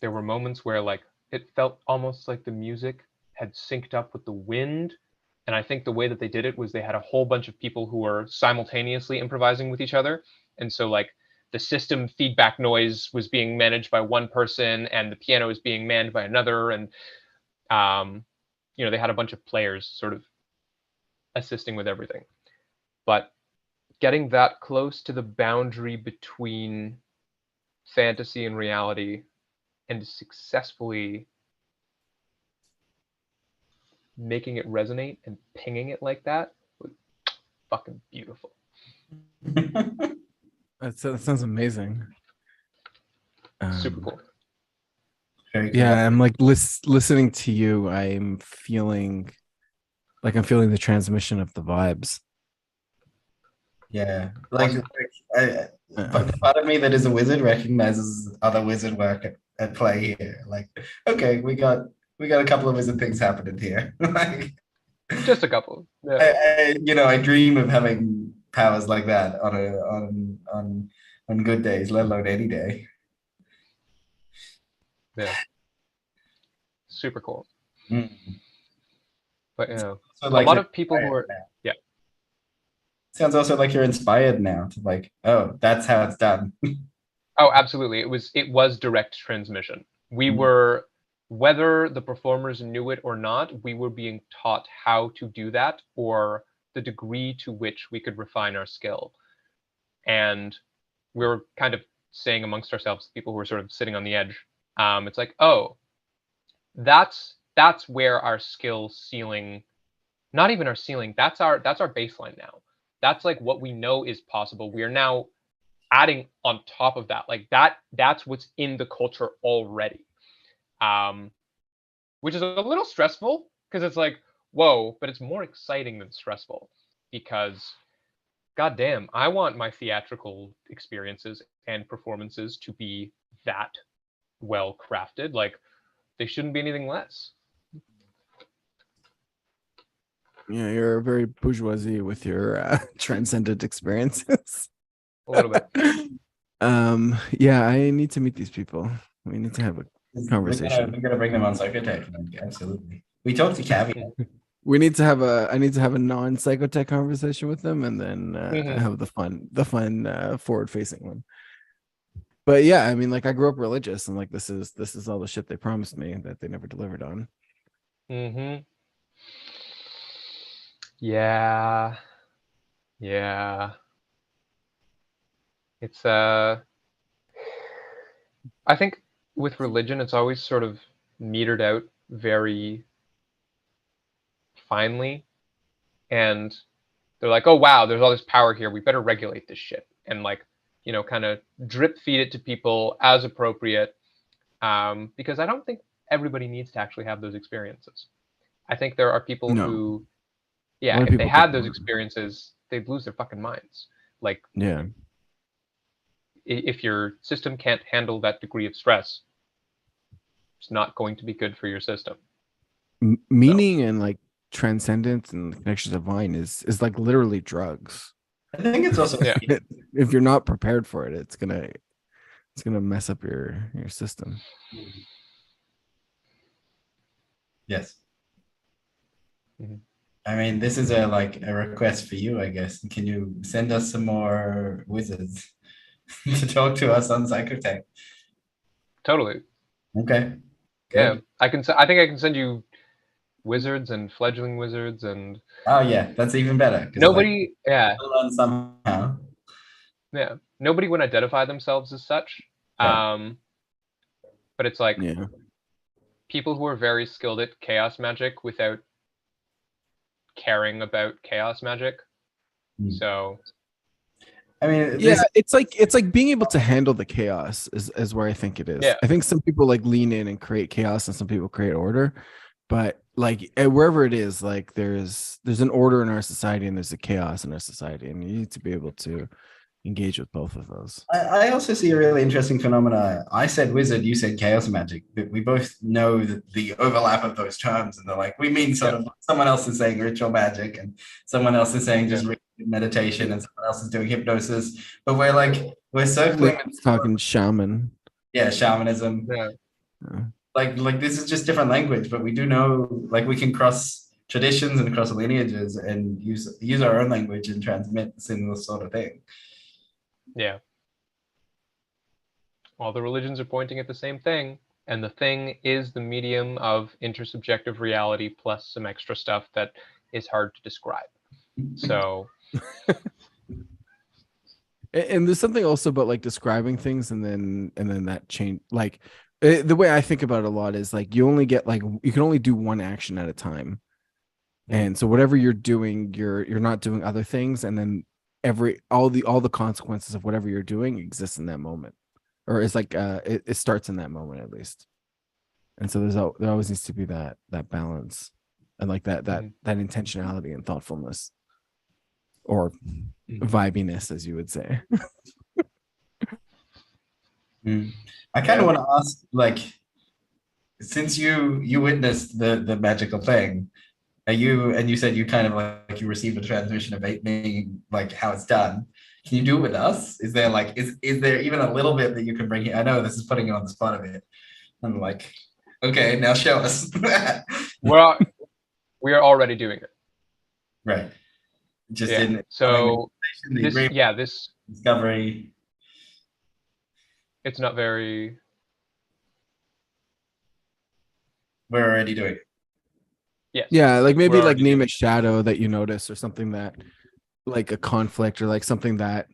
there were moments where like it felt almost like the music had synced up with the wind. And I think the way that they did it was they had a whole bunch of people who were simultaneously improvising with each other. And so like the system feedback noise was being managed by one person and the piano was being manned by another. And, they had a bunch of players sort of assisting with everything. But getting that close to the boundary between fantasy and reality and successfully making it resonate and pinging it like that was fucking beautiful. That sounds amazing. Super cool. Very cool. Yeah, I'm like listening to you. I'm feeling the transmission of the vibes. Yeah, part of me that is a wizard recognizes other wizard work at play here. Like, okay, we got a couple of wizard things happening here. Like, just a couple. Yeah. I dream of having powers like that on good days, let alone any day. Yeah. Super cool. Mm. But So, a lot of people who are sounds also like you're inspired now to like, oh, that's how it's done. Oh, absolutely. It was direct transmission. We were, whether the performers knew it or not, we were being taught how to do that or the degree to which we could refine our skill. And we were kind of saying amongst ourselves, people who were sort of sitting on the edge, it's like, oh, that's where our skill ceiling, not even our ceiling, that's our baseline now. That's like what we know is possible. We are now adding on top of that. Like that's what's in the culture already. Which is a little stressful because it's like, whoa, but it's more exciting than stressful because goddamn, I want my theatrical experiences and performances to be that well crafted. Like they shouldn't be anything less. Yeah, you're very bourgeoisie with your transcendent experiences. A little bit. Yeah, I need to meet these people. We need to have a conversation. We're gonna bring them on Psychotech. Absolutely. We talked to Caviar. I need to have a non-psychotech conversation with them, and then have the fun forward-facing one. But yeah, I mean, like I grew up religious, and like this is all the shit they promised me that they never delivered on. Mm-hmm. Yeah. It's I think with religion, it's always sort of metered out very finely, and they're like, oh wow, there's all this power here, we better regulate this shit, and like, kind of drip feed it to people as appropriate, because I don't think everybody needs to actually have those experiences. I think there are people who, if they had those experiences, they'd lose their fucking minds. Like, yeah, if your system can't handle that degree of stress, it's not going to be good for your system. Meaning and like transcendence and the connection to divine is like literally drugs. I think it's also if you're not prepared for it, it's gonna mess up your system. Yes. Mm-hmm. I mean, this is a request for you, I guess. Can you send us some more wizards to talk to us on Psychotech? Totally. Okay. Good. Yeah, I think I can send you wizards and fledgling wizards and. Oh yeah, that's even better. Nobody, learn somehow. Yeah, nobody would identify themselves as such. Right. But it's like people who are very skilled at chaos magic without caring about chaos magic. So I mean, it's like being able to handle the chaos is where I think it is. Yeah. I think some people like lean in and create chaos, and some people create order. But like wherever it is, like there's an order in our society and there's a chaos in our society, and you need to be able to engage with both of those. I also see a really interesting phenomena. I said wizard, you said chaos magic, but we both know the overlap of those terms, and they're like, we mean sort of someone else is saying ritual magic and someone else is saying just meditation and someone else is doing hypnosis, but we're circling. Talking shaman. Yeah, shamanism. Yeah. Like this is just different language, but we do know, like, we can cross traditions and cross lineages and use our own language and transmit similar sort of thing. Yeah. All the religions are pointing at the same thing, and the thing is the medium of intersubjective reality plus some extra stuff that is hard to describe. So And there's something also about like describing things and then that change, like the way I think about it a lot is like you only get like you can only do one action at a time. And so whatever you're doing, you're not doing other things, and then all the consequences of whatever you're doing exists in that moment. Or it's like it starts in that moment at least. And so there always needs to be that balance and like that intentionality and thoughtfulness, or vibiness, as you would say. I kind of want to ask, like, since you witnessed the magical thing, and you said you kind of like you received a transmission of it being like how it's done. Can you do it with us? Is there like is there even a little bit that you can bring here? I know this is putting you on the spot a bit. I'm like, okay, now show us. well, we are already doing it. Right. Just Yeah. in So this this discovery. It's not very. We're already doing it. Yes. Yeah, like maybe We're like already name doing a it. shadow that you notice, or something that like a conflict, or like something that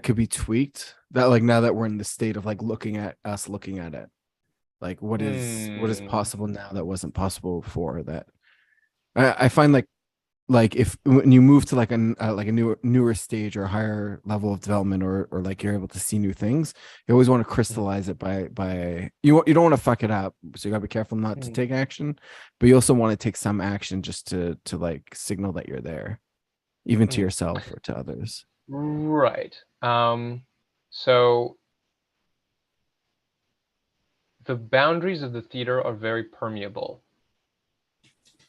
could be tweaked, that like now that we're in the state of like looking at it, like what is possible now that wasn't possible before. That I find like if when you move to like a newer stage or a higher level of development, or like you're able to see new things, you always want to crystallize it by you don't want to fuck it up, so you gotta be careful not to take action, but you also want to take some action just to like signal that you're there, even to yourself or to others. Right. So the boundaries of the theater are very permeable,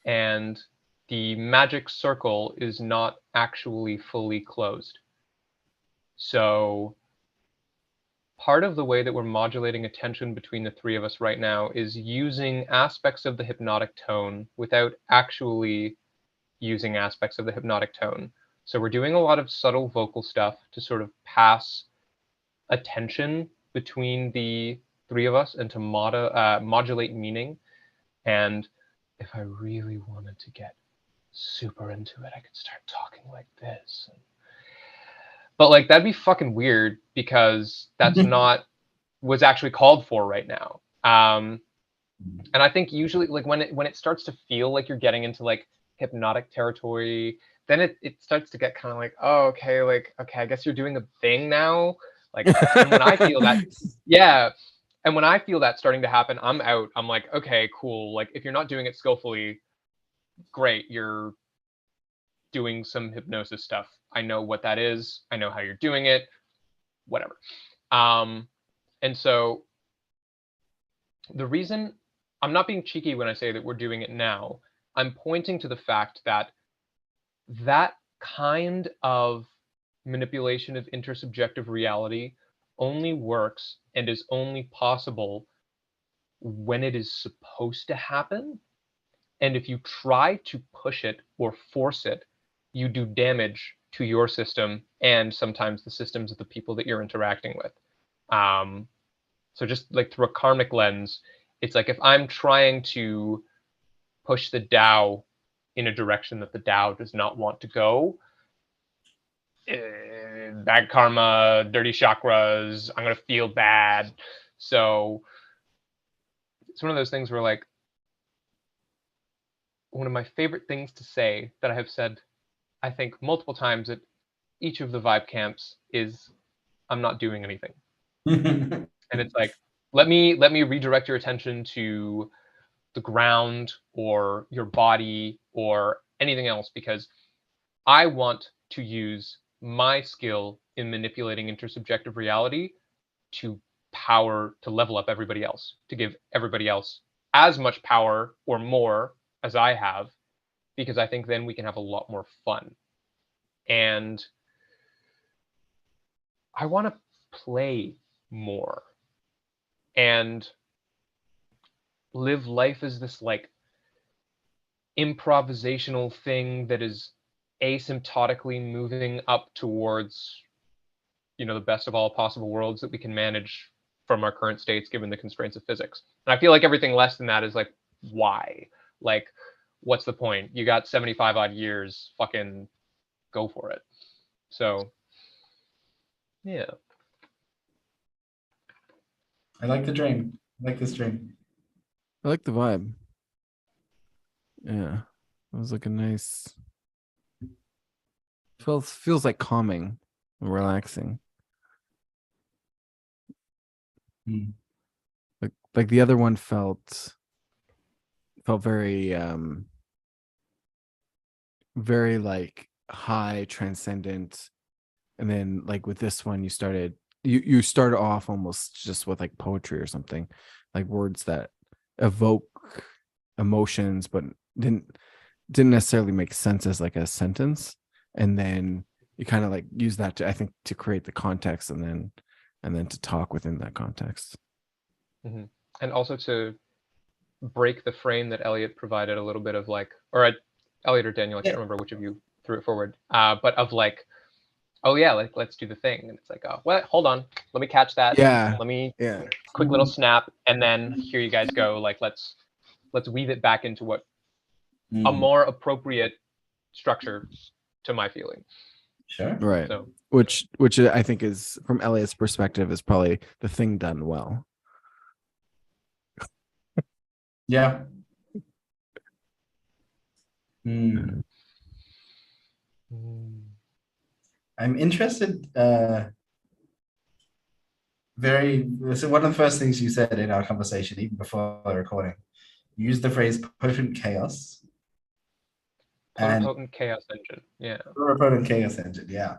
and the magic circle is not actually fully closed. So part of the way that we're modulating attention between the three of us right now is using aspects of the hypnotic tone without actually using aspects of the hypnotic tone. So we're doing a lot of subtle vocal stuff to sort of pass attention between the three of us and to modulate meaning. And if I really wanted to get super into it, I could start talking like this. But like that'd be fucking weird, because that's not what's actually called for right now. And I think usually like when it starts to feel like you're getting into like hypnotic territory, then it starts to get kind of like, oh, okay, I guess you're doing a thing now. Like, and when I feel that, yeah. And when I feel that starting to happen, I'm out. I'm like, okay, cool. Like if you're not doing it skillfully, great. You're doing some hypnosis stuff. I know what that is. I know how you're doing it, whatever. And so the reason I'm not being cheeky when I say that we're doing it now, I'm pointing to the fact that that kind of manipulation of intersubjective reality only works and is only possible when it is supposed to happen. And if you try to push it or force it, you do damage to your system and sometimes the systems of the people that you're interacting with. So just like through a karmic lens, it's like if I'm trying to push the Tao in a direction that the Tao does not want to go, bad karma, dirty chakras, I'm going to feel bad. So it's one of those things where like, one of my favorite things to say that I have said, I think multiple times at each of the vibe camps is, I'm not doing anything. And it's like, let me redirect your attention to the ground or your body or anything else, because I want to use my skill in manipulating intersubjective reality to level up everybody else, to give everybody else as much power or more as I have, because I think then we can have a lot more fun. And I want to play more. And live life as this like improvisational thing that is asymptotically moving up towards, you know, the best of all possible worlds that we can manage from our current states given the constraints of physics. And I feel like everything less than that is like, why? Like, what's the point? You got 75 odd years, fucking go for it. So yeah. I like the dream. I like this dream. I like the vibe. Yeah, it was like a nice. Feels like calming, and relaxing. Hmm. Like the other one felt very very like high, transcendent, and then like with this one you started off almost just with like poetry or something, like words that evoke emotions but didn't necessarily make sense as like a sentence, and then you kind of like use that to, I think, to create the context, and then to talk within that context. Mm-hmm. And also to break the frame that Elliot provided a little bit of like, or Elliot or Daniel, I can't remember which of you threw it forward, but of like, oh yeah, like let's do the thing. And it's like, oh, what? Hold on, let me catch that. Yeah. Let me Yeah. quick little snap, and then here you guys go. Like let's weave it back into what a more appropriate structure to my feeling. Sure. Right. So, Which I think is, from Elliot's perspective, is probably the thing done well. Yeah. Hmm. I'm interested. So one of the first things you said in our conversation, even before the recording, you used the phrase potent chaos. potent chaos engine. Yeah. Potent chaos engine. Yeah.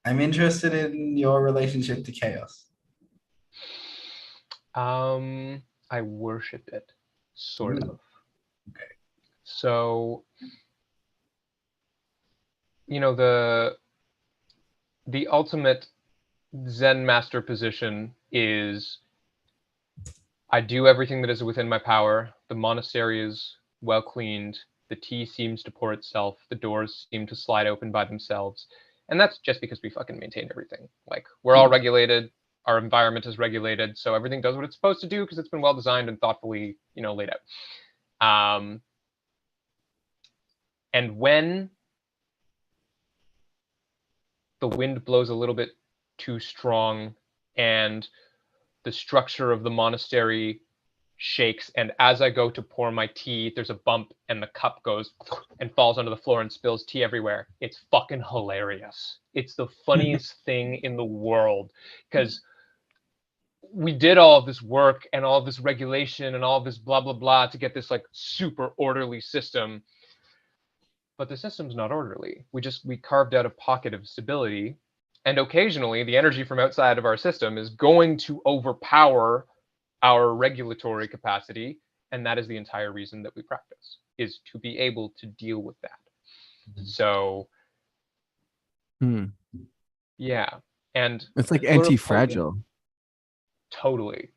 I'm interested in your relationship to chaos. I worship it, sort of. Okay. So, you know, the ultimate Zen master position is I do everything that is within my power. The monastery is well cleaned. The tea seems to pour itself. The doors seem to slide open by themselves. And that's just because we fucking maintain everything. Like, we're all regulated. Our environment is regulated. So everything does what it's supposed to do because it's been well designed and thoughtfully, you know, laid out. And when the wind blows a little bit too strong and the structure of the monastery shakes, and as I go to pour my tea, there's a bump and the cup goes and falls onto the floor and spills tea everywhere. It's fucking hilarious. It's the funniest thing in the world, because we did all of this work and all of this regulation and all of this blah blah blah to get this like super orderly system, but the system's not orderly. We carved out a pocket of stability, and occasionally the energy from outside of our system is going to overpower our regulatory capacity, and that is the entire reason that we practice, is to be able to deal with that. So yeah, and it's like anti-fragile. Totally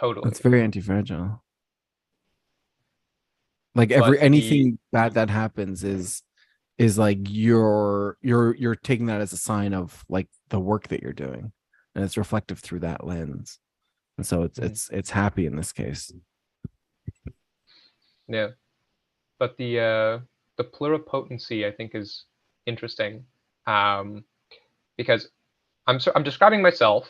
It's very anti-fragile. Like anything bad that happens is like you're taking that as a sign of like the work that you're doing, and it's reflective through that lens. And so it's happy in this case. Yeah, but the pluripotency, I think, is interesting, because I'm describing myself,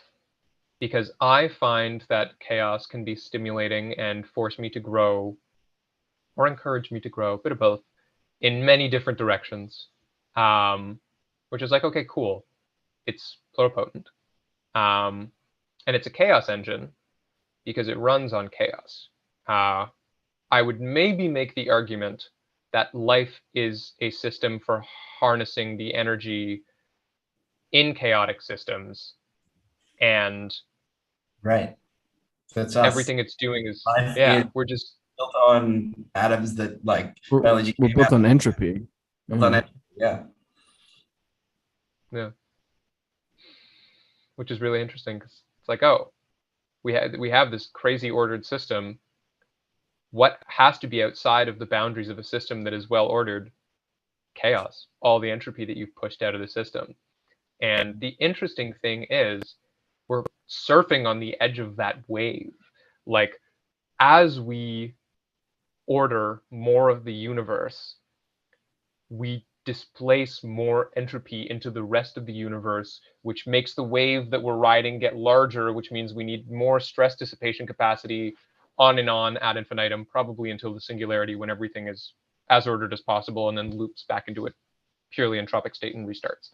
because I find that chaos can be stimulating and force me to grow, or encourage me to grow, a bit of both, in many different directions, which is like, okay, cool, it's pluripotent, and it's a chaos engine because it runs on chaos. I would maybe make the argument that life is a system for harnessing the energy in chaotic systems, and right. So it's us. Everything it's doing is we're just built on atoms that like we're built on entropy. Built on entropy, yeah. Yeah. Which is really interesting because it's like, oh, We have this crazy ordered system. What has to be outside of the boundaries of a system that is well ordered? Chaos, all the entropy that you've pushed out of the system. And the interesting thing is we're surfing on the edge of that wave. Like, as we order more of the universe, we displace more entropy into the rest of the universe, which makes the wave that we're riding get larger, which means we need more stress dissipation capacity, on and on ad infinitum, probably until the singularity, when everything is as ordered as possible and then loops back into a purely entropic state and restarts.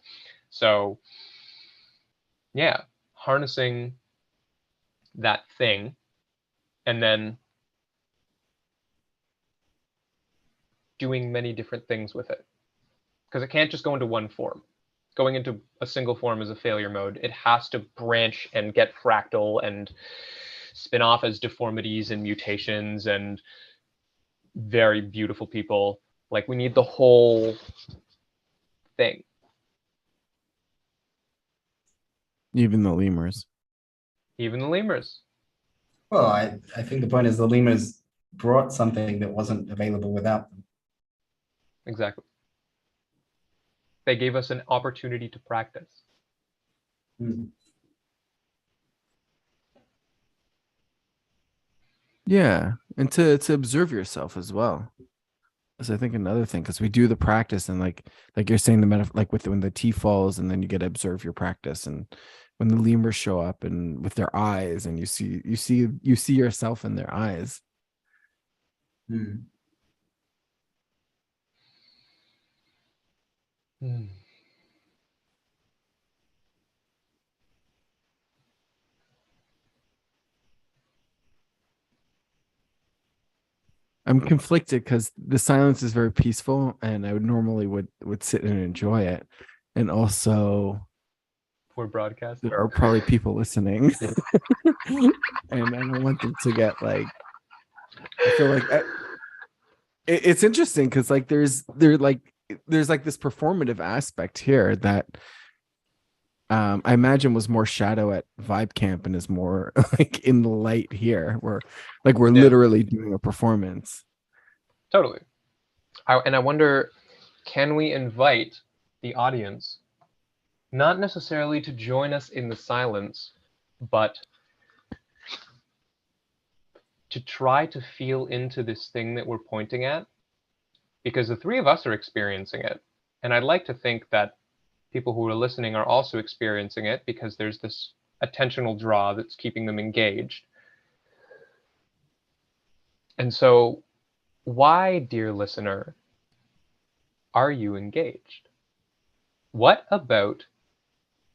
So yeah, harnessing that thing and then doing many different things with it. Because it can't just go into one form. Going into a single form is a failure mode. It has to branch and get fractal and spin off as deformities and mutations and very beautiful people. Like, we need the whole thing. Even the lemurs. Even the lemurs. Well, I think the point is the lemurs brought something that wasn't available without them. Exactly. They gave us an opportunity to practice. Yeah, and to observe yourself as well. So I think another thing, because we do the practice and like you're saying, the metaphor, like with when the tea falls and then you get to observe your practice, and when the lemurs show up and with their eyes and you see yourself in their eyes. I'm conflicted because the silence is very peaceful and I would normally would sit and enjoy it. And also We're broadcasting. there are probably people listening. And I don't want them to get like, I feel like it's interesting because like there's like this performative aspect here that I imagine was more shadow at Vibecamp and is more like in the light here, where like we're literally doing a performance. Totally. And I wonder, can we invite the audience not necessarily to join us in the silence, but to try to feel into this thing that we're pointing at? Because the three of us are experiencing it. And I'd like to think that people who are listening are also experiencing it, because there's this attentional draw that's keeping them engaged. And so, why, dear listener, are you engaged? What about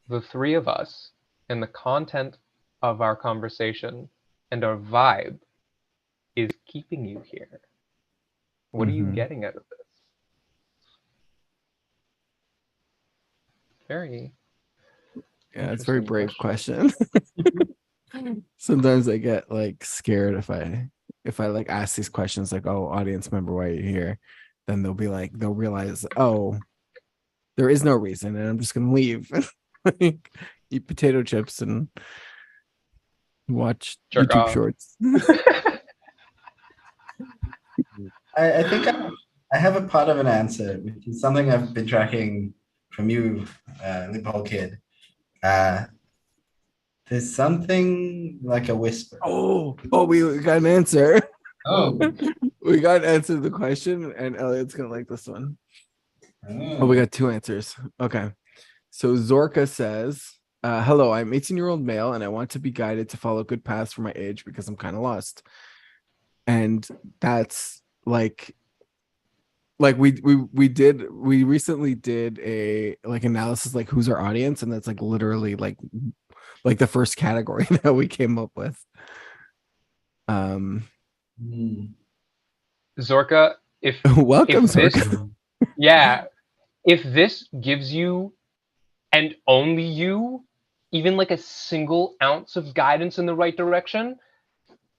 the three of us and the content of our conversation and our vibe is keeping you here? What are you getting out of this? Very it's a very brave question. Sometimes I get like scared if I like ask these questions like, oh, audience member, why are you here? Then they'll realize, oh, there is no reason and I'm just gonna leave. Like, eat potato chips and watch Jerk YouTube off. shorts. I think I have a part of an answer, which is something I've been tracking from you, LoopHoleKid. There's something like a whisper. Oh, we got an answer. Oh. We got an answer to the question, and Elliot's gonna like this one. Oh, we got two answers. Okay. So Zorka says, hello, I'm 18-year-old male and I want to be guided to follow good paths for my age because I'm kind of lost. And that's like we recently did a like analysis, like who's our audience, and that's like literally like the first category that we came up with. Zorka, welcome, if this, Zorka. Yeah, if this gives you, and only you, even like a single ounce of guidance in the right direction,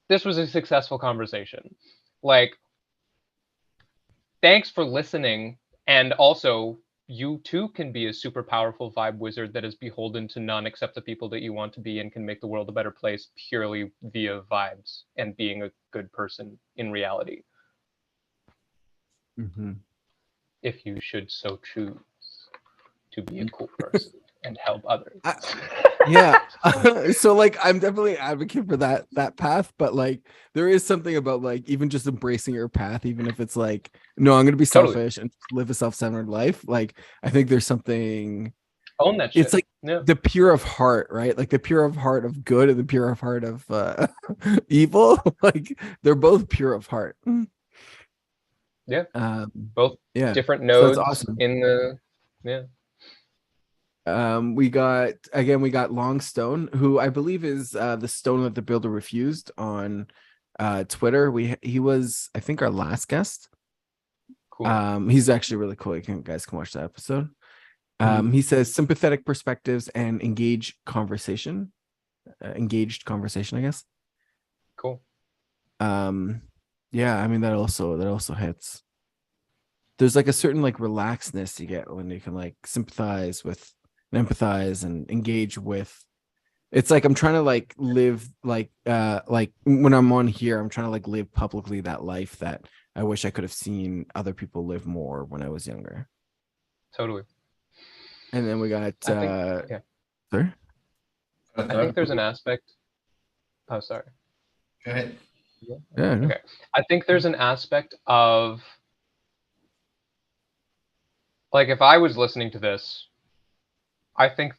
this was a successful conversation. Like, thanks for listening, and also you too can be a super powerful vibe wizard that is beholden to none except the people that you want to be and can make the world a better place purely via vibes and being a good person in reality. Mm-hmm. If you should so choose to be a cool person and help others. Yeah. So like I'm definitely advocate for that path, but like there is something about like even just embracing your path, even if it's like, no, I'm gonna be Totally. selfish and live a self-centered life. Like I think there's something, Own that shit. it's like the pure of heart, right? Like the pure of heart of good and the pure of heart of evil. Like they're both pure of heart. Yeah. Both Yeah. different So nodes that's awesome. in the We got Longstone, who I believe is the stone that the builder refused on Twitter. He was, I think, our last guest. Cool. He's actually really cool. Guys can watch that episode. He says sympathetic perspectives and engaged conversation, I guess. Cool. Yeah, I mean that also hits. There's like a certain like relaxedness you get when you can like sympathize with and empathize and engage with. It's like I'm trying to like live like when I'm on here, I'm trying to like live publicly that life that I wish I could have seen other people live more when I was younger. Totally. And then we got yeah. Sorry? I think there's an aspect. Oh, sorry. Go ahead. Yeah. Okay. I think there's an aspect of like if I was listening to this, I think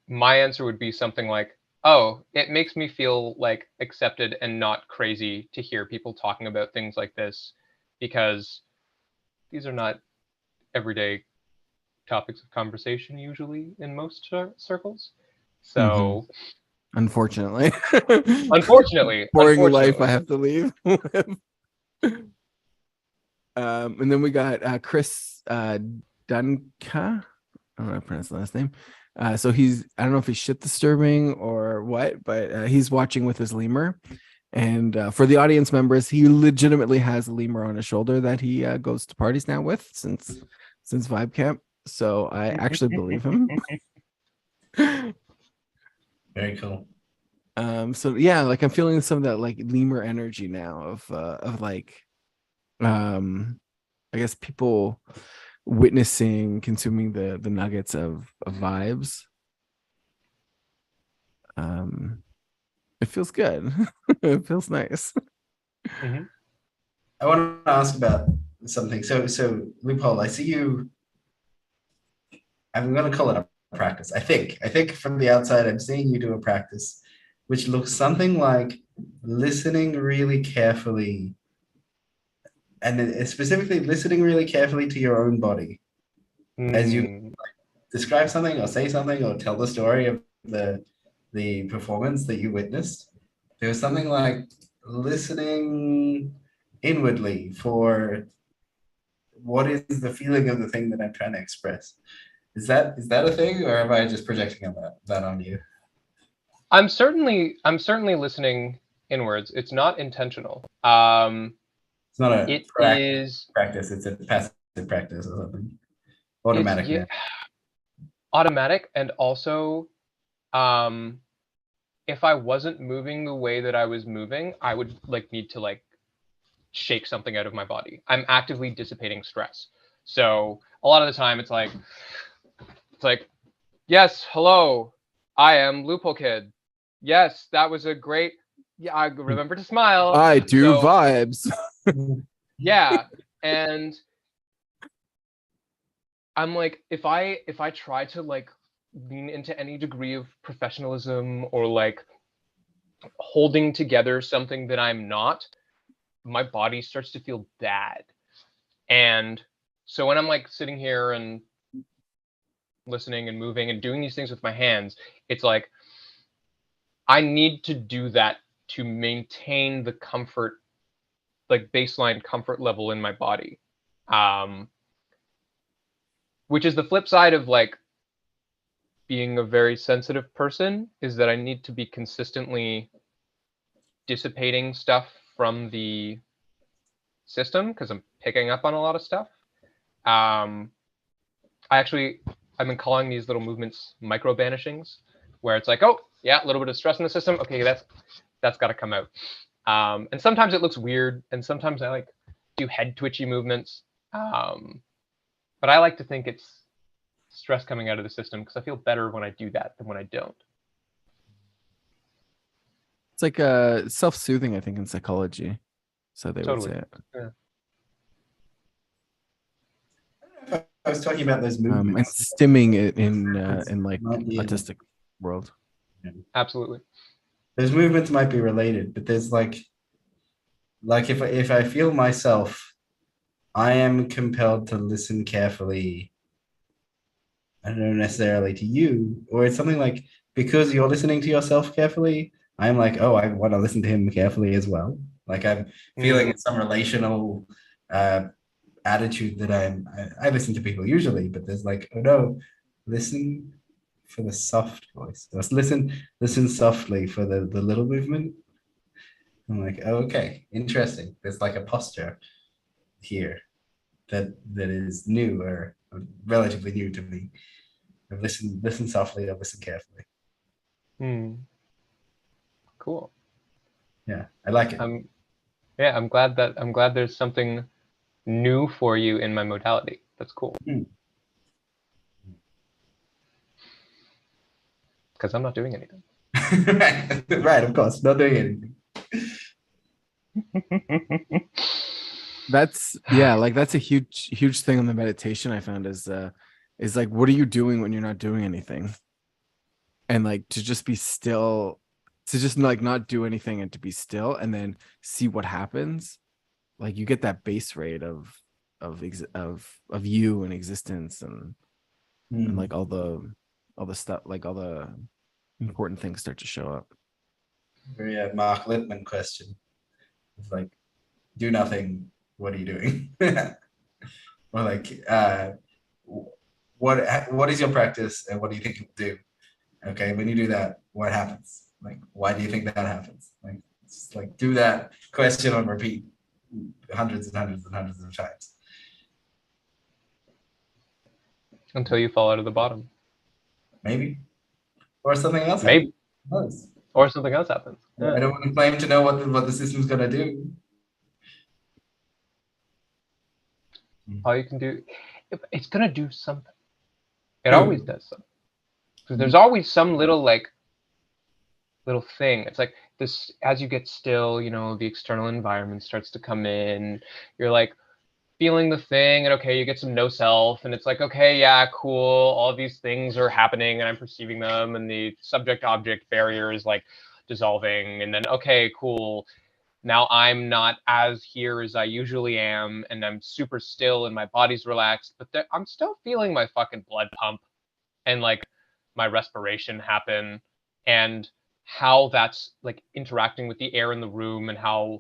my answer would be something like, oh, it makes me feel like accepted and not crazy to hear people talking about things like this, because these are not everyday topics of conversation usually in most circles. So unfortunately unfortunately life I have to leave. And then we got Chris Dunka. I don't know how to pronounce the last name. So I don't know if he's shit disturbing or what, but he's watching with his lemur. And for the audience members, he legitimately has a lemur on his shoulder that he goes to parties now with since Vibecamp. So I actually believe him. Very cool. So yeah, like I'm feeling some of that like lemur energy now of like I guess people witnessing, consuming the nuggets of vibes. It feels good. It feels nice. Mm-hmm. I want to ask about something. So Loophole, I see you. I'm going to call it a practice. I think from the outside, I'm seeing you do a practice, which looks something like listening really carefully, and specifically listening really carefully to your own body as you describe something or say something or tell the story of the performance that you witnessed. There was something like listening inwardly for what is the feeling of the thing that I'm trying to express. Is that a thing, or am I just projecting that on you? I'm certainly listening inwards. It's not intentional. It's not a practice. It's a passive practice or something. Automatic. Yeah, automatic, and also, if I wasn't moving the way that I was moving, I would like need to like shake something out of my body. I'm actively dissipating stress. So a lot of the time it's like, yes, hello, I am LoopHoleKid. Yes, that was a great, yeah, I remember to smile. I do vibes. Yeah, and I'm like, if I try to like lean into any degree of professionalism or like holding together something that I'm not, my body starts to feel bad. And so when I'm like sitting here and listening and moving and doing these things with my hands, it's like I need to do that to maintain the comfort, like baseline comfort level in my body. Which is the flip side of like being a very sensitive person, is that I need to be consistently dissipating stuff from the system because I'm picking up on a lot of stuff. I've been calling these little movements micro banishings, where it's like, oh yeah, a little bit of stress in the system. Okay, that's got to come out. And sometimes it looks weird, and sometimes I like do head twitchy movements. But I like to think it's stress coming out of the system because I feel better when I do that than when I don't. It's like self-soothing, I think, in psychology. So they would say it. Yeah. I was talking about those And movements. stimming it in like Might be- autistic world. Absolutely. Those movements might be related, but there's like if I feel myself, I am compelled to listen carefully. I don't know necessarily to you, or it's something like because you're listening to yourself carefully, I'm like, oh, I want to listen to him carefully as well. Like I'm feeling some relational attitude that I listen to people usually, but there's like, oh no, listen for the soft voice. Just listen softly for the little movement. I'm like, oh, okay, interesting. There's like a posture here that is new or relatively new to me. Listen softly or listen carefully. Cool. Yeah, I like it. Yeah, I'm glad there's something new for you in my modality. That's cool. Because I'm not doing anything. Right, of course, not doing anything. That's that's a huge thing on the meditation I found is like, what are you doing when you're not doing anything? And like to just be still, to just like not do anything and to be still and then see what happens. Like you get that base rate of you and existence and like all the stuff, like all the important things start to show up. Very Mark Littman question. It's like, do nothing. What are you doing? Or like, what is your practice and what do you think you'll do? Okay, when you do that, what happens? Like, why do you think that happens? Like, just like do that question on repeat hundreds and hundreds and hundreds of times. Until you fall out of the bottom. Maybe. Or something else Maybe. happens. Or something else happens. Yeah. I don't want to claim to know what the system's going to do. All you can do, it's going to do something. It always does something. Because there's always some little thing. It's like this, as you get still, you know, the external environment starts to come in. You're like feeling the thing, and okay, you get some no self, and it's like, okay, yeah, cool. All these things are happening, and I'm perceiving them, and the subject-object barrier is like dissolving, and then okay, cool. Now I'm not as here as I usually am, and I'm super still, and my body's relaxed, but I'm still feeling my fucking blood pump, and like my respiration happen, and how that's like interacting with the air in the room and how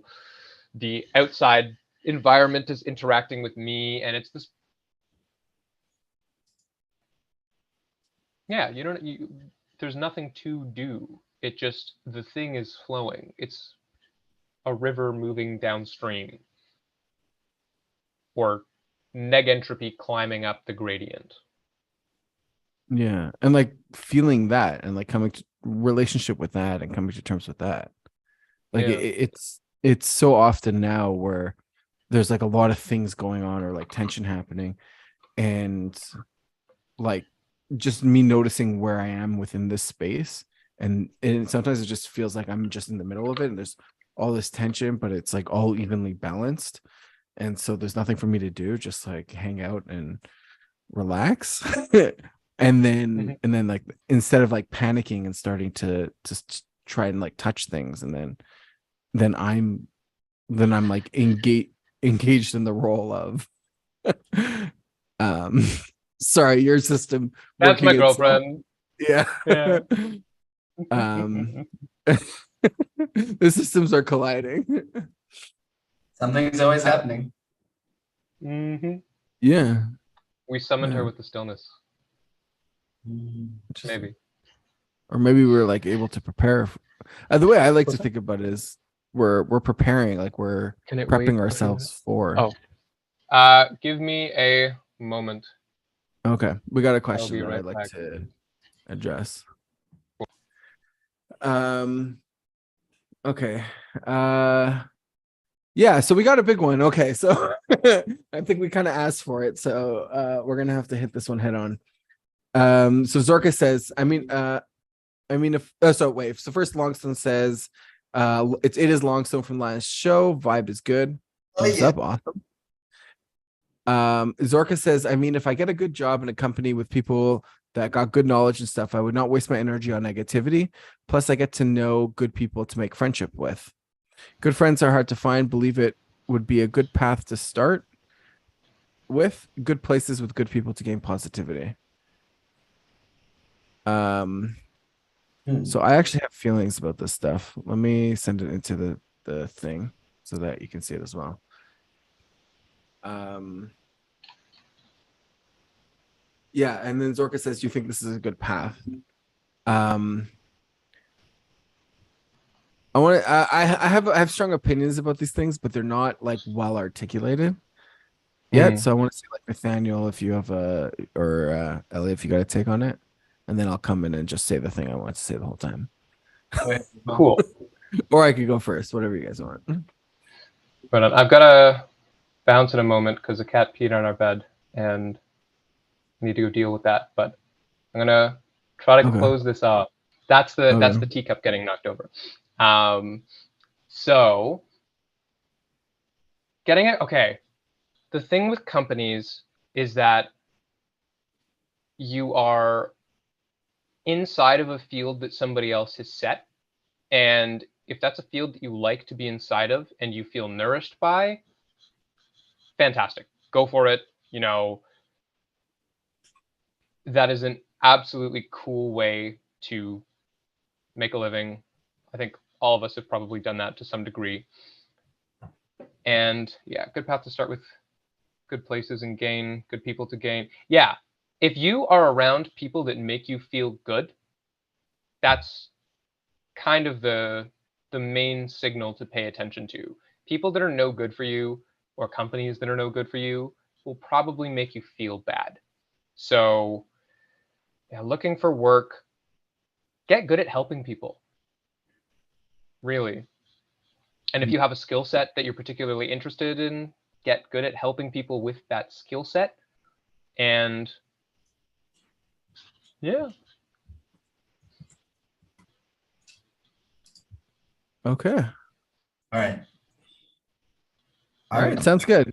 the outside environment is interacting with me. And it's this, yeah, there's nothing to do. It just, the thing is flowing. It's a river moving downstream, or negentropy climbing up the gradient. Yeah, and like feeling that and like coming to relationship with that and coming to terms with that. Like it's so often now where there's like a lot of things going on or like tension happening, and like just me noticing where I am within this space, and sometimes it just feels like I'm just in the middle of it and there's all this tension, but it's like all evenly balanced, and so there's nothing for me to do, just like hang out and relax. And then like instead of like panicking and starting to try and like touch things, and then I'm like engaged in the role of sorry, your system. That's my girlfriend. Yeah. The systems are colliding. Something's always happening. Yeah. We summoned her with the stillness. Maybe. Or maybe we're like able to prepare. The way I like to think about it is we're preparing, like we're prepping ourselves for. Give me a moment. Okay, we got a I'll question be that right I'd like back. to address. Okay. Yeah, so we got a big one. Okay, so I think we kind of asked for it, so we're gonna have to hit this one head on. So Zorka says, if so wait, so first Longstone says it is Longstone from last show. Vibe is good. Thumbs up, awesome. Zorka says, if I get a good job in a company with people that got good knowledge and stuff, I would not waste my energy on negativity. Plus, I get to know good people to make friendship with. Good friends are hard to find. Believe it would be a good path to start with. Good places with good people to gain positivity. So I actually have feelings about this stuff. Let me send it into the thing so that you can see it as well. Yeah, and then Zorka says, "Do you think this is a good path?" I have strong opinions about these things, but they're not like well articulated yet. So I want to see like Nathaniel, if you have or Ellie, if you got a take on it, and then I'll come in and just say the thing I want to say the whole time. Cool. Or I could go first, whatever you guys want. But I've got to bounce in a moment because the cat peed on our bed and I need to go deal with that. But I'm gonna try to close this up. That's the teacup getting knocked over. So getting it. Okay. The thing with companies is that you are inside of a field that somebody else has set. And if that's a field that you like to be inside of and you feel nourished by, fantastic. Go for it. That is an absolutely cool way to make a living. I think all of us have probably done that to some degree. And yeah, good path to start with, good places and gain, good people to gain. Yeah, if you are around people that make you feel good, that's kind of the main signal to pay attention to. People that are no good for you or companies that are no good for you will probably make you feel bad. So yeah, looking for work, get good at helping people. Really. And if you have a skill set that you're particularly interested in, get good at helping people with that skill set. And yeah. Okay. All right. All right. Sounds good.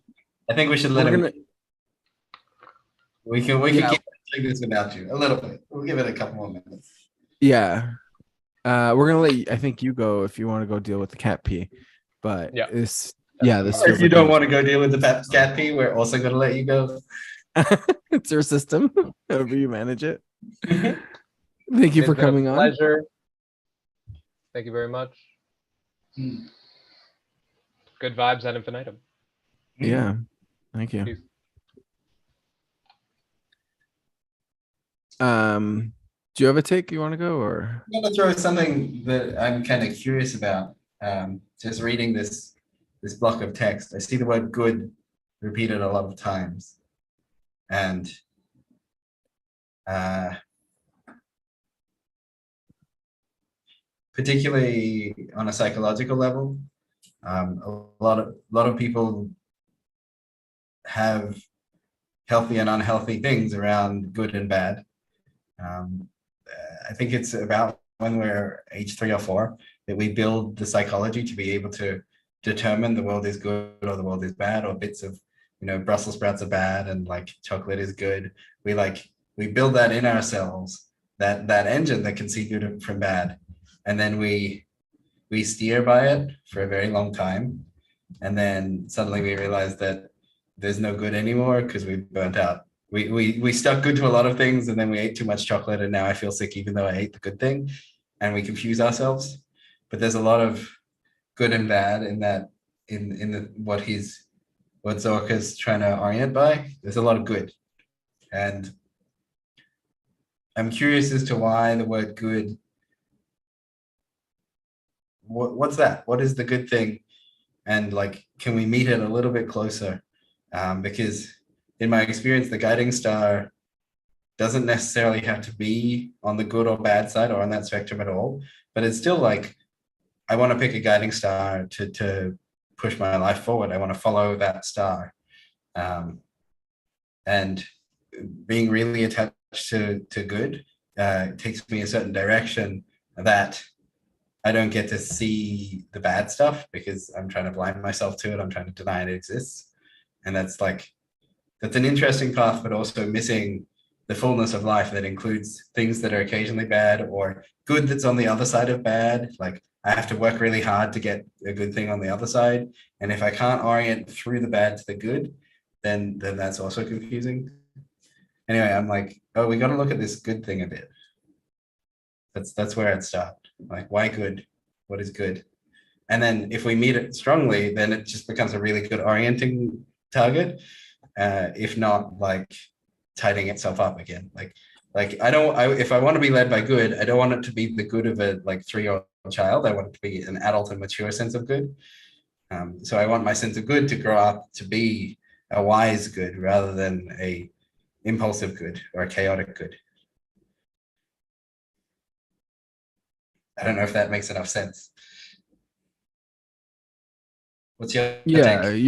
I think we should let him. We can keep doing this without you a little bit. We'll give it a couple more minutes. Yeah. We're gonna let you, I think you go if you want to go deal with the cat pee. But this if you don't want to go deal with the cat pee, we're also gonna let you go. It's your system, however you manage it. Thank you for coming on. Pleasure. Thank you very much. Good vibes ad infinitum. Yeah. Thank you. Peace. Do you have a take you want to go, or? I'm gonna throw something that I'm kind of curious about. Just reading this block of text, I see the word good repeated a lot of times. And particularly on a psychological level, a lot of people have healthy and unhealthy things around good and bad. I think it's about when we're age 3 or 4 that we build the psychology to be able to determine the world is good or the world is bad, or bits of, Brussels sprouts are bad and like chocolate is good. We build that in ourselves, that engine that can see good from bad. And then we steer by it for a very long time. And then suddenly we realize that there's no good anymore because we burnt out. We stuck good to a lot of things, and then we ate too much chocolate, and now I feel sick even though I ate the good thing, and we confuse ourselves. But there's a lot of good and bad in that, in what Zorka's trying to orient by. There's a lot of good, and I'm curious as to why the word good. What's that? What is the good thing? And like, can we meet it a little bit closer? Because in my experience, the guiding star doesn't necessarily have to be on the good or bad side or on that spectrum at all, but it's still like, I want to pick a guiding star to push my life forward. I want to follow that star. And being really attached to good takes me a certain direction that I don't get to see the bad stuff because I'm trying to blind myself to it. I'm trying to deny it exists. And that's an interesting path, but also missing the fullness of life that includes things that are occasionally bad or good that's on the other side of bad. Like, I have to work really hard to get a good thing on the other side. And if I can't orient through the bad to the good, then that's also confusing. Anyway, I'm like, oh, we got to look at this good thing a bit. That's where I'd start. Like, why good? What is good? And then if we meet it strongly, then it just becomes a really good orienting target. If not, like, tightening itself up again. Like if I want to be led by good, I don't want it to be the good of a like 3-year-old child. I want it to be an adult and mature sense of good. So I want my sense of good to grow up to be a wise good rather than a impulsive good or a chaotic good. I don't know if that makes enough sense. What's your take?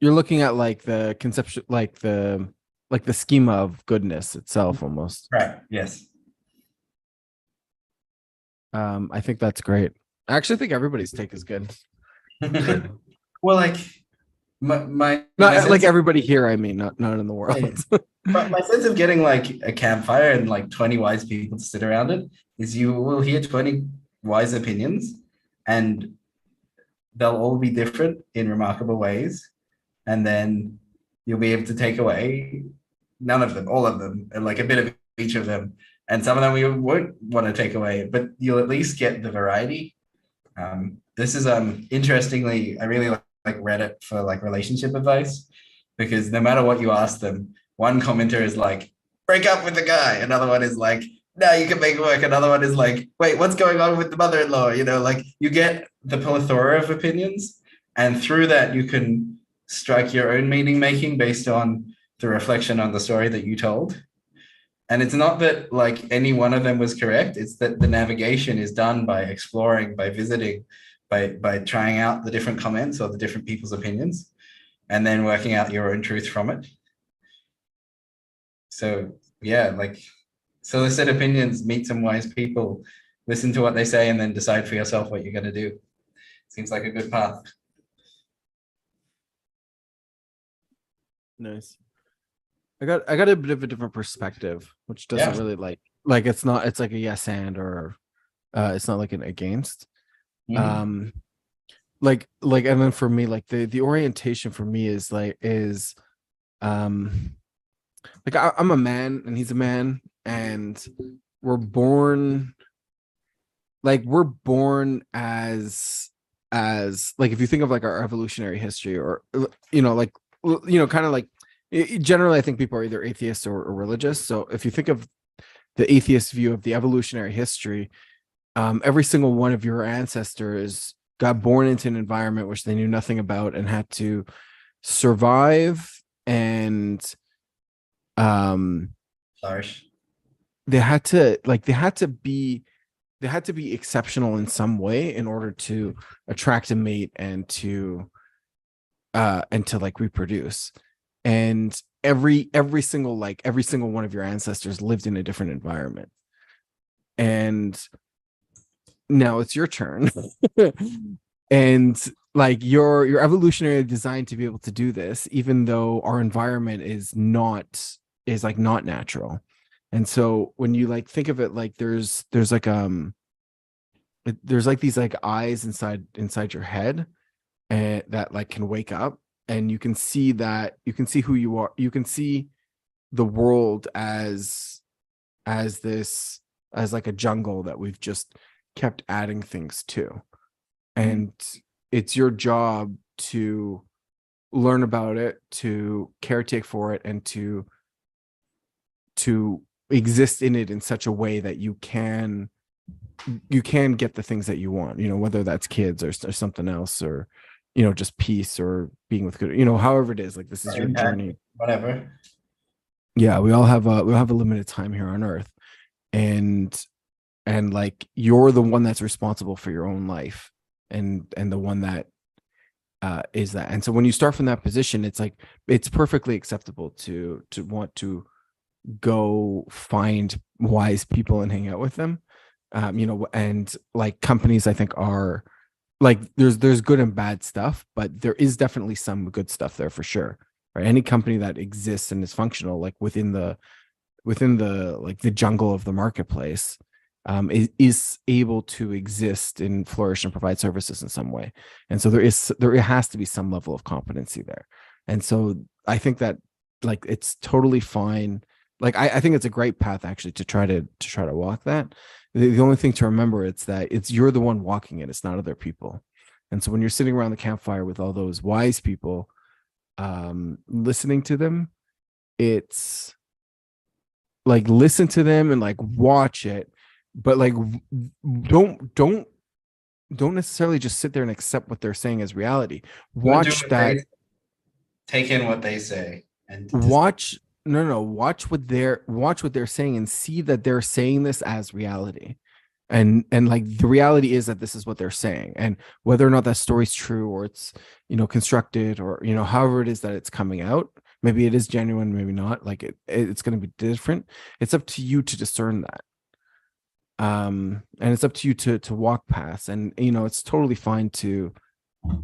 You're looking at like the conception, like the schema of goodness itself almost. Right. Yes. I think that's great. I actually think everybody's take is good. Well, like my not like everybody here, I mean, not in the world. But my sense of getting like a campfire and like 20 wise people to sit around it is you will hear 20 wise opinions and they'll all be different in remarkable ways. And then you'll be able to take away none of them, all of them, and like a bit of each of them. And some of them you won't want to take away, but you'll at least get the variety. This is interestingly, I really like Reddit for like relationship advice, because no matter what you ask them, one commenter is like, break up with the guy. Another one is like, no, you can make it work. Another one is like, wait, what's going on with the mother-in-law? You know, like you get the plethora of opinions, and through that you can strike your own meaning making based on the reflection on the story that you told. And it's not that like any one of them was correct. It's that the navigation is done by exploring, by visiting, by trying out the different comments or the different people's opinions, and then working out your own truth from it. So yeah, like solicit opinions, meet some wise people, listen to what they say, and then decide for yourself what you're going to do. Seems like a good path. Nice. I got a bit of a different perspective, which doesn't really like it's like a yes and or it's not like an against. Mm-hmm. Like and then for me, like the orientation for me is like I'm a man and he's a man, and we're born as like, if you think of like our evolutionary history, or kind of like generally I think people are either atheists or religious. So if you think of the atheist view of the evolutionary history, every single one of your ancestors got born into an environment which they knew nothing about and had to survive, and they had to be exceptional in some way in order to attract a mate and to like reproduce. And every single one of your ancestors lived in a different environment. And now it's your turn. And like you're evolutionarily designed to be able to do this, even though our environment is not natural. And so when you like think of it, like there's like these like eyes inside your head, and that like can wake up, and you can see who you are. You can see the world as like a jungle that we've just kept adding things to. And it's your job to learn about it, to caretake for it, and to exist in it in such a way that you can get the things that you want, whether that's kids or something else, or just peace or being with good, however it is. Like, this is your journey, whatever. Yeah, we all have a limited time here on Earth, and like you're the one that's responsible for your own life, and the one that is that. And so when you start from that position, it's like it's perfectly acceptable to want to go find wise people and hang out with them. And like companies, I think are like there's good and bad stuff, but there is definitely some good stuff there for sure. Right? Any company that exists and is functional, like within the like the jungle of the marketplace, is able to exist and flourish and provide services in some way. And so there has to be some level of competency there. And so I think that like it's totally fine. Like I think it's a great path actually to try to walk that. The only thing to remember it's that it's you're the one walking it, it's not other people. And so when you're sitting around the campfire with all those wise people, listening to them, it's like listen to them and like watch it, but like don't necessarily just sit there and accept what they're saying as reality. Watch that. Take in what they say and Watch watch what they're saying and see that they're saying this as reality. And like the reality is that this is what they're saying, and whether or not that story's true or it's constructed or however it is that it's coming out, maybe it is genuine, maybe not, like it's going to be different. It's up to you to discern that, and it's up to you to walk past. And it's totally fine to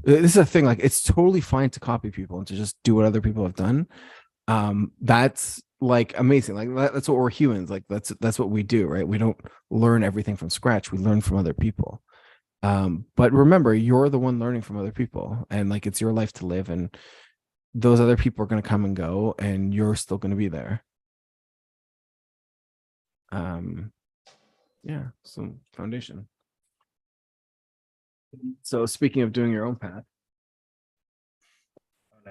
this is a thing, like it's totally fine to copy people and to just do what other people have done. That's like amazing. Like that's what we're humans, like that's what we do, right? We don't learn everything from scratch, we learn from other people. But remember, you're the one learning from other people, and like it's your life to live, and those other people are going to come and go, and you're still going to be there. Yeah, some foundation. So speaking of doing your own path,